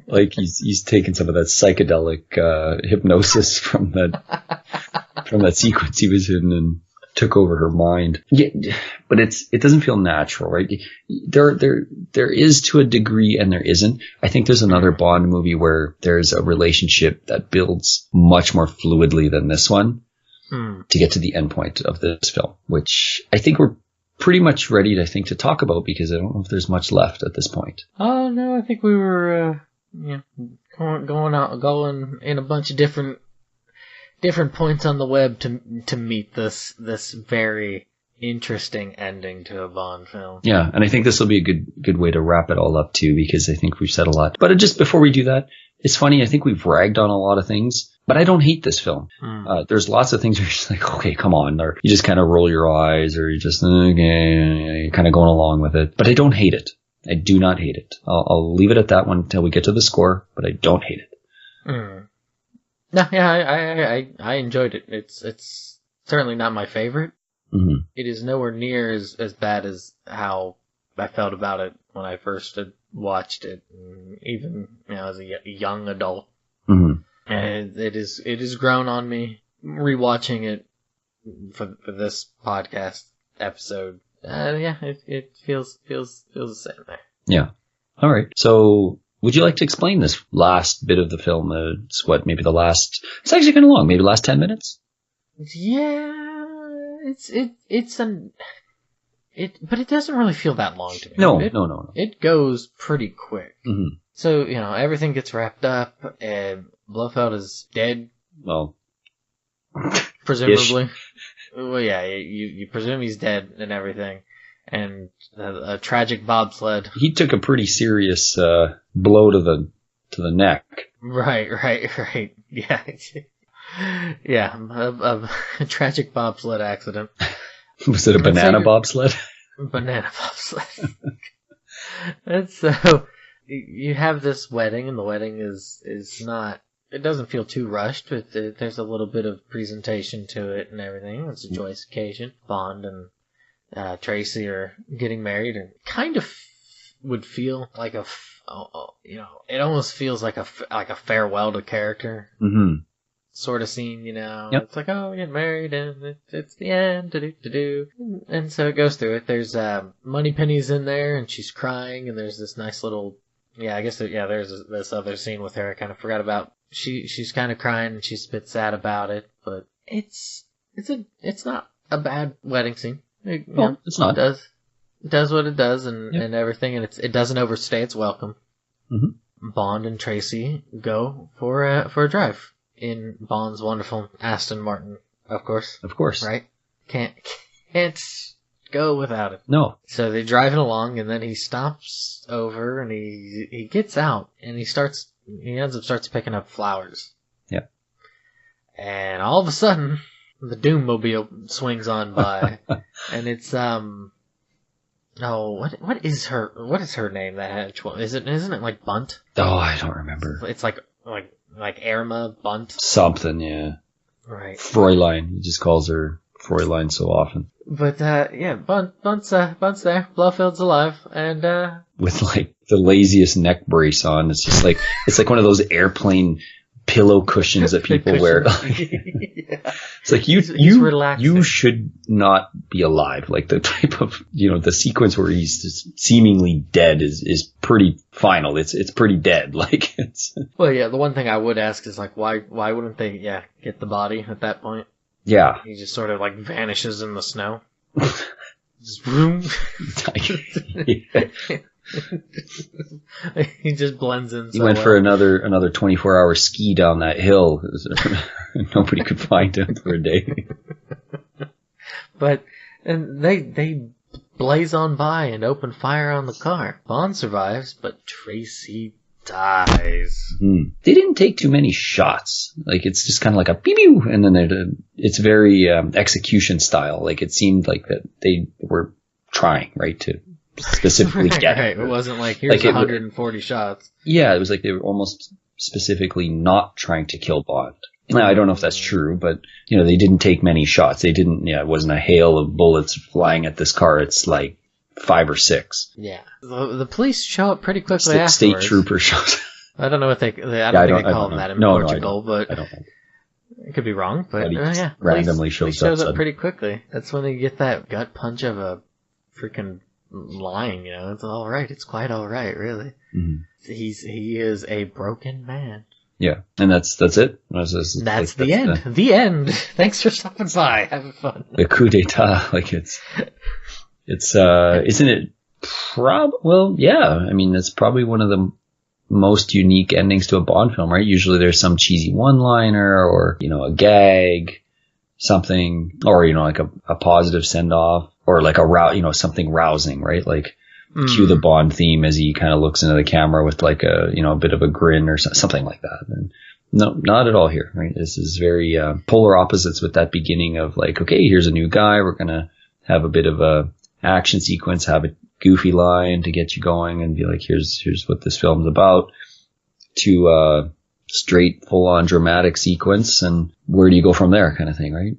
Like he's taken some of that psychedelic hypnosis from that sequence he was in and took over her mind. Yeah, but it doesn't feel natural, right? There is to a degree and there isn't. I think there's another Bond movie where there's a relationship that builds much more fluidly than this one to get to the end point of this film, which I think we're pretty much ready to talk about, because I don't know if there's much left at this point. Oh no, I think we were going in a bunch of different points on the web to meet this very interesting ending to a Bond film. Yeah, and I think this will be a good way to wrap it all up too, because I think we've said a lot. But just before we do that, it's funny, I think we've ragged on a lot of things, but I don't hate this film. There's lots of things where you're just like, okay, come on, or you just kind of roll your eyes, or you just, okay, you're kind of going along with it. But I don't hate it. I do not hate it. I'll leave it at that one until we get to the score, but I don't hate it. No, yeah, I enjoyed it. It's certainly not my favorite. Mm-hmm. It is nowhere near as bad as how I felt about it when I first had watched it, even as a young adult. Mm-hmm. And it has grown on me rewatching it for this podcast episode. It feels the same there. Yeah. All right. So, would you like to explain this last bit of the film? It's actually kind of long, maybe the last 10 minutes? Yeah, but it doesn't really feel that long to me. No. It goes pretty quick. Mm-hmm. So, everything gets wrapped up, and Blofeld is dead. Well, presumably. Ish. Well, yeah, you presume he's dead and everything. And a tragic bobsled. He took a pretty serious blow to the neck. Right. Yeah. Yeah, a tragic bobsled accident. Was it a banana bobsled? Banana bobsled. And so you have this wedding, and the wedding is not it doesn't feel too rushed. But there's a little bit of presentation to it and everything. It's a joyous occasion. Bond and Tracy are getting married, and kind of would feel like it almost feels like a farewell to character. Mm-hmm. Sort of scene, Yep. It's like, oh, we get married and it's the end, do. And so it goes through it. There's Moneypenny's in there and she's crying, and there's this nice little, there's this other scene with her I kind of forgot about. She's kind of crying and she's a bit sad about it, but it's not a bad wedding scene. It's not. It does what it does and everything, and it doesn't overstay its welcome. Mm-hmm. Bond and Tracy go for a drive in Bond's wonderful Aston Martin, of course. Of course. Right? Can't go without it. No. So they're driving along, and then he stops over, and he gets out, and he ends up picking up flowers. Yeah. And all of a sudden, the Doommobile swings on by, and it's what is her name? Isn't it like Bunt? Oh, I don't remember. It's like Irma Bunt. Something, yeah. Right. Fräulein. He just calls her Fräulein so often. But Bunt's there. Blofeld's alive, and with like the laziest neck brace on. It's just like one of those airplane pillow cushions that people wear. Yeah. It's like you should not be alive. Like the type of the sequence where he's just seemingly dead is pretty final. It's pretty dead. Like it's. Well, yeah. The one thing I would ask is like why wouldn't they get the body at that point? Yeah. He just sort of like vanishes in the snow. Just boom. He just blends in. He went for another 24-hour ski down that hill. Nobody could find him for a day. And they blaze on by and open fire on the car. Bond survives, but Tracy dies. They didn't take too many shots. Like it's just kind of like a pew pew, and then it's very execution style. Like it seemed like that they were trying to specifically get it. It wasn't like here's 140 shots. Yeah, it was like they were almost specifically not trying to kill Bond. Now, I don't know if that's true, but they didn't take many shots. They didn't. It wasn't a hail of bullets flying at this car. It's like 5 or 6. Yeah, the police show up pretty quickly afterwards. State trooper shows. I don't know what I don't think they call them that in Portugal, but I don't think. It could be wrong, but randomly shows up pretty quickly. That's when they get that gut punch of a freaking lying. It's all right. It's quite all right, really. Mm-hmm. He is a broken man. Yeah, and that's it. That's the end. The end. Thanks for stopping by. Having fun. The coup d'état, isn't it? Well, yeah. I mean, it's probably one of the most unique endings to a Bond film, right? Usually there's some cheesy one-liner or a gag, something, or like a positive send-off, or like something rousing, right? Like cue the Bond theme as he kind of looks into the camera with like a bit of a grin or something like that. And no, not at all here, right? This is very polar opposites with that beginning of like, okay, here's a new guy. We're gonna have a bit of a action sequence, have a goofy line to get you going, and be like, here's what this film's about. To straight, full-on dramatic sequence, and where do you go from there, kind of thing, right?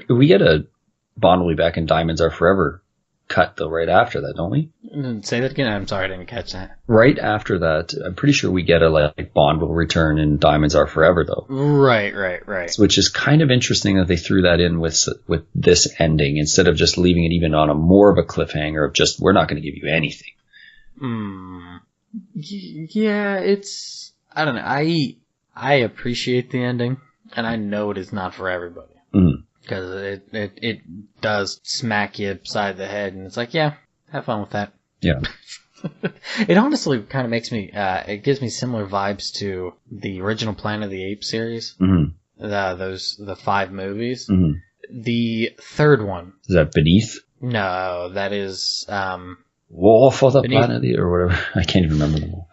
We get a Bond will be back in Diamonds Are Forever cut though right after that, don't we? Say that again. I'm sorry, I didn't catch that. Right after that, I'm pretty sure we get a like Bond will return in Diamonds Are Forever though. Right. Which is kind of interesting that they threw that in with this ending instead of just leaving it even on a more of a cliffhanger of just we're not going to give you anything. Yeah, it's I don't know. I appreciate the ending, and I know it is not for everybody. Because it does smack you upside the head, and it's like, yeah, have fun with that. Yeah. It honestly kind of makes me, it gives me similar vibes to the original Planet of the Apes series. Mm-hmm. The 5 movies. Mm-hmm. The third one. Is that Beneath? No, that is, War for the Planet or whatever. I can't even remember them all.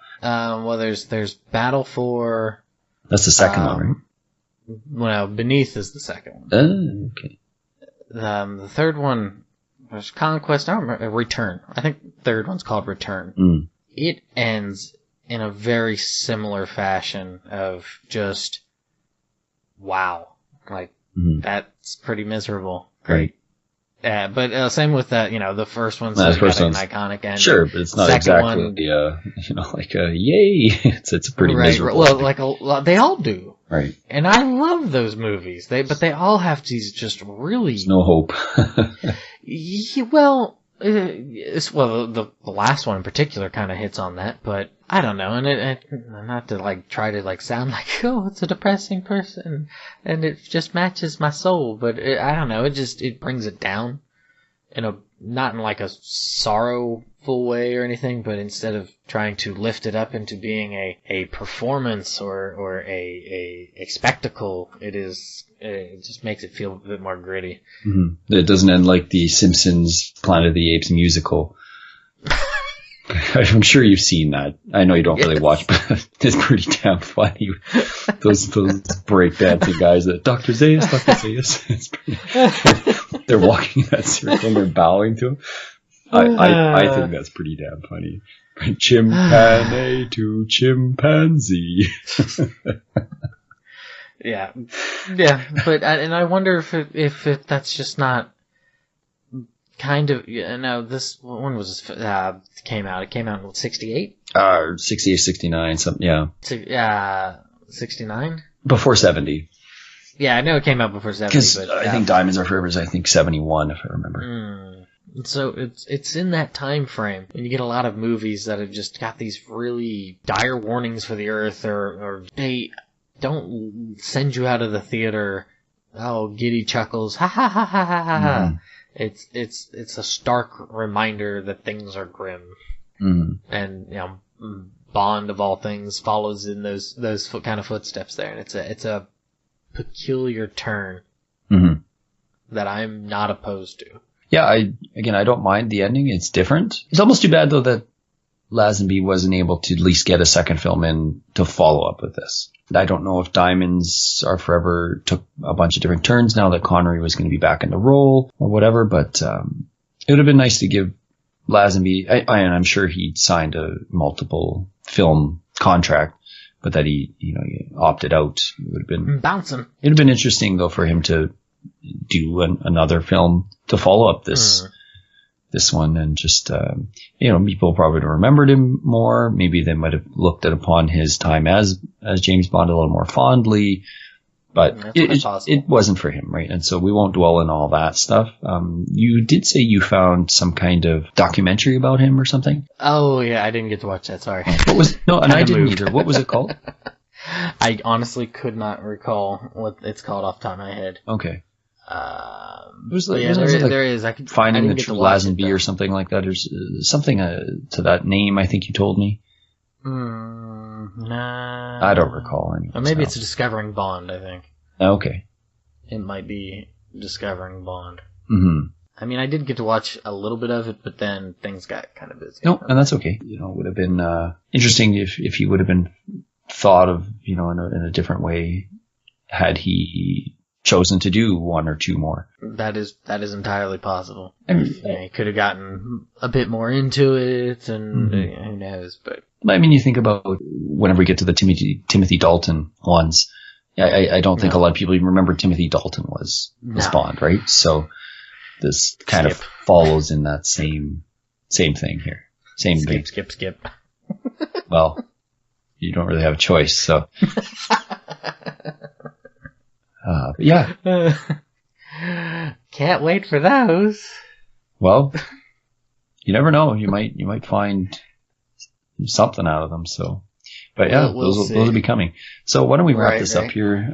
Well, there's Battle for... That's the second one, right? Well, Beneath is the second one. Oh, okay. The third one was Conquest. I don't remember. Return. I think the third one's called Return. Mm. It ends in a very similar fashion of just, wow. Like, that's pretty miserable. Great. But same with that, the first one's an iconic ending. Sure, but it's not exactly, like a yay. It's a pretty miserable. Well, like they all do. Right. And I love those movies. But they all have these just really. There's no hope. The last one in particular kind of hits on that, but I don't know, and it not to like try to like sound like, oh, it's a depressing person, and it just matches my soul, but I don't know, it brings it down not in like a sorrowful way or anything, but instead of trying to lift it up into being a performance or a spectacle, it just makes it feel a bit more gritty. Mm-hmm. It doesn't end like the Simpsons Planet of the Apes musical. I'm sure you've seen that. I know you don't really watch, but it's pretty damn funny. Those breakdancing guys that Dr. Zaius. They're walking in that circle and they're bowing to him. I think that's pretty damn funny. Chimpanzee to chimpanzee. Yeah, but I wonder if that's just not kind of, this when was this came out? It came out in 68? 68, 69, something, yeah. 69? Before 70. Yeah, I know it came out before 70. Because I think Diamonds Are Forever is, 71, if I remember. So it's in that time frame, and you get a lot of movies that have just got these really dire warnings for the Earth, or they don't send you out of the theater, giddy chuckles, ha ha ha ha ha ha. It's a stark reminder that things are grim, and Bond of all things follows in those kind of footsteps there, and it's a peculiar turn that I'm not opposed to. Yeah, I don't mind the ending. It's different. It's almost too bad though that Lazenby wasn't able to at least get a second film in to follow up with this. I don't know if Diamonds Are Forever took a bunch of different turns now that Connery was going to be back in the role or whatever, but it would have been nice to give Lazenby, and I'm sure he'd signed a multiple film contract, but that he opted out. It would have been bouncing. It would have been interesting though for him to do another film to follow up this one, and just people probably remembered him more. Maybe they might have looked upon his time as James Bond a little more fondly, but it wasn't for him, right? And so we won't dwell on all that stuff. You did say you found some kind of documentary about him or something. Oh yeah, I didn't get to watch that. Sorry. I didn't either. What was it called? I honestly could not recall what it's called off the top of my head. Okay. There is. Finding the True Lazenby or something like that. There's something to that name. I think you told me. Nah. I don't recall any. Or maybe it's Discovering Bond. I think. Okay. It might be Discovering Bond. Mm-hmm. I mean, I did get to watch a little bit of it, but then things got kind of busy. No, and that's okay. It would have been interesting if he would have been thought of, in a different way had he chosen to do one or two more. That is entirely possible. He could have gotten a bit more into it, and who knows. But I mean, you think about whenever we get to the Timothy Dalton ones. I don't think a lot of people even remember Timothy Dalton was Bond, right? So this kind of follows in that same thing here. Skip. Well, you don't really have a choice, so. But yeah. Can't wait for those. Well, you never know. You might find something out of them. So, but yeah, those will be coming. So why don't we wrap this up here?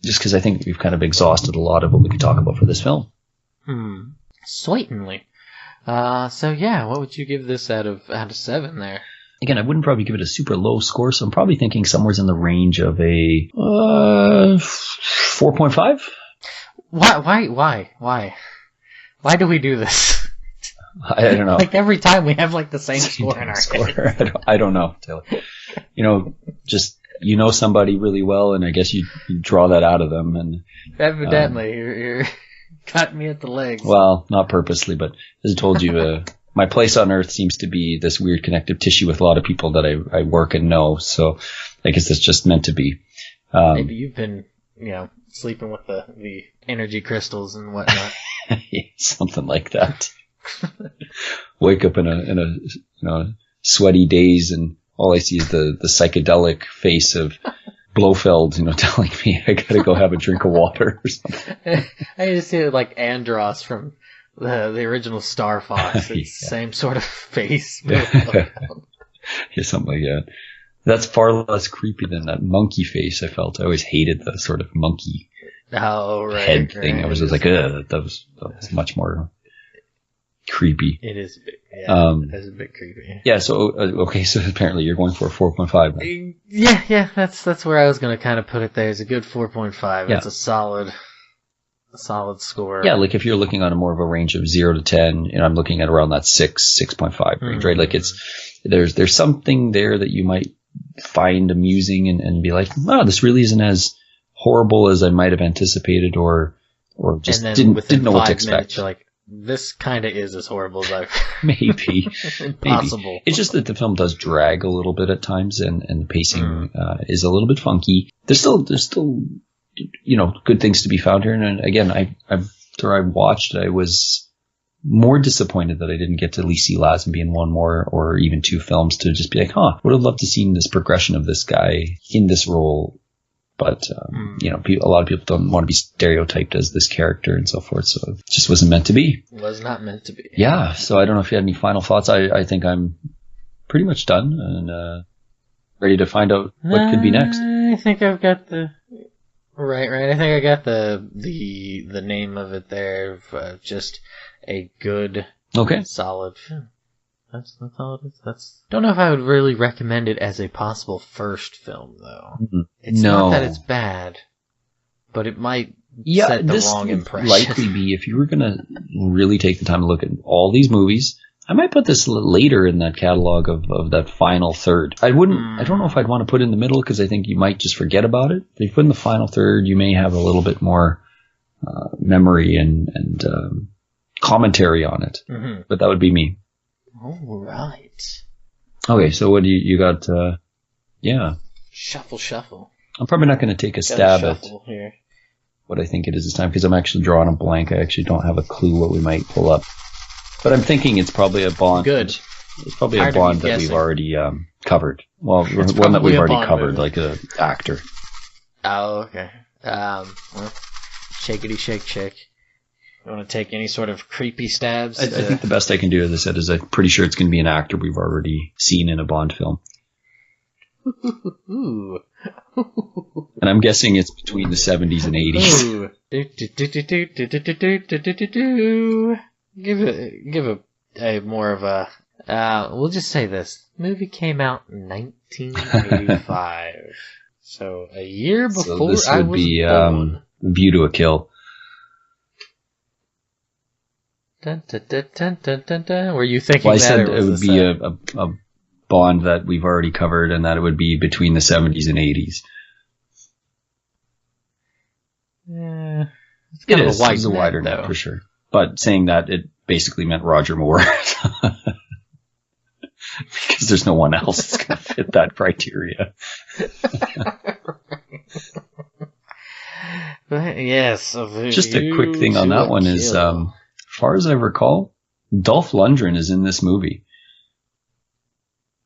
Just because I think we've kind of exhausted a lot of what we could talk about for this film. Certainly. So yeah, what would you give this out of 7 there? Again, I wouldn't probably give it a super low score, so I'm probably thinking somewhere's in the range of a 4.5. Why? Why do we do this? I don't know. Like every time we have like the same score in our head. I don't know, Taylor. Just somebody really well, and I guess you draw that out of them. And evidently, you're cutting me at the legs. Well, not purposely, but as I told you, my place on Earth seems to be this weird connective tissue with a lot of people that I work and know. So I guess that's just meant to be. Maybe you've been, sleeping with the energy crystals and whatnot. Something like that. Wake up in a sweaty daze, and all I see is the psychedelic face of Blofeld, telling me I gotta go have a drink of water or something. I just see it like Andros from the original Star Fox. It's the same sort of face. Yeah, something like that. That's far less creepy than that monkey face I felt. I always hated the sort of monkey head thing. I was just like, that was much more creepy. It is a bit, it is a bit creepy. Yeah, so, okay, so apparently you're going for a 4.5 then. Yeah, that's where I was going to kind of put it there. It's a good 4.5. Yeah. It's a solid score. Yeah, like if you're looking on a more of a range of 0 to 10, I'm looking at around that 6.5 range, right? Like there's something there that you might find amusing and be like, wow, this really isn't as horrible as I might have anticipated or just didn't know what to expect. Minutes, you're like, this kind of is as horrible as I've maybe impossible. Maybe. It's just that the film does drag a little bit at times, and the pacing is a little bit funky. There's still good things to be found here. And again, after I watched it, I was more disappointed that I didn't get to at least see Lazenby in one more or even two films to just be like, would have loved to see this progression of this guy in this role. But, a lot of people don't want to be stereotyped as this character and so forth. So it just wasn't meant to be. It was not meant to be. Yeah. So I don't know if you had any final thoughts. I think I'm pretty much done and ready to find out what could be next. I think I've got the... Right. I think I got the name of it there. Just a good, solid film. That's all it is. Don't know if I would really recommend it as a possible first film, though. Mm-hmm. It's not that it's bad, but it might set the wrong impression. Likely be, if you were going to really take the time to look at all these movies, I might put this later in that catalog of that final third. I don't know if I'd want to put it in the middle because I think you might just forget about it. If you put in the final third, you may have a little bit more memory and commentary on it. Mm-hmm. But that would be me. All right. Okay, so what do you got? Shuffle. I'm probably not going to take a stab at here. What I think it is this time because I'm actually drawing a blank. I actually don't have a clue what we might pull up. But I'm thinking it's probably a Bond. Good. It's probably a Bond that we've already covered. Well, one that we've already covered, movie. Like an actor. Oh, okay. Well, shakety shake. You want to take any sort of creepy stabs? I think the best I can do, as I said, is I'm pretty sure it's going to be an actor we've already seen in a Bond film. Ooh. And I'm guessing it's between the 70s and 80s. Ooh. Give a more of a. We'll just say this: the movie came out in 1985, so a year before so this would be born. View to a Kill. Dun, dun, dun, dun, dun, dun, dun. Were you thinking I that said it would be a Bond that we've already covered, and that it would be between the 70s and 80s. Yeah, it's kind of a wider net for sure. But saying that, it basically meant Roger Moore. Because there's no one else that's going to fit that criteria. Yes. Just a quick thing on that one is, as far as I recall, Dolph Lundgren is in this movie.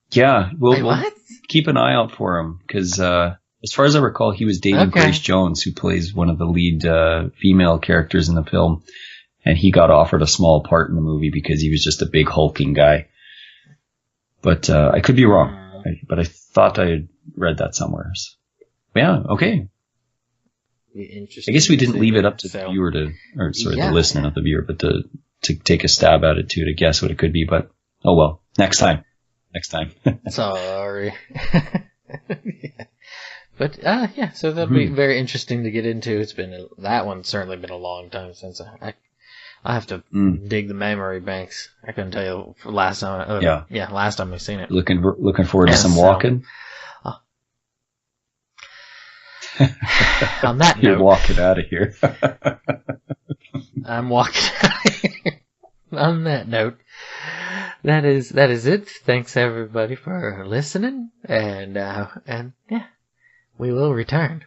Yeah, we'll keep an eye out for him because, as far as I recall, he was dating Grace Jones, who plays one of the lead female characters in the film. And he got offered a small part in the movie because he was just a big hulking guy. But I could be wrong. But I thought I had read that somewhere. So, yeah, okay. I guess we didn't leave it up to the viewer the listener, not the viewer, but to take a stab at it too, to guess what it could be. But, oh well, next time. Sorry. Yeah. But, so that'll be very interesting to get into. That one's certainly been a long time since I have to dig the memory banks. I couldn't tell you last time. Last time I've seen it. Looking forward to some walking. On that note, you're walking out of here. I'm walking out of here. On that note, that is it. Thanks everybody for listening, and yeah, we will return.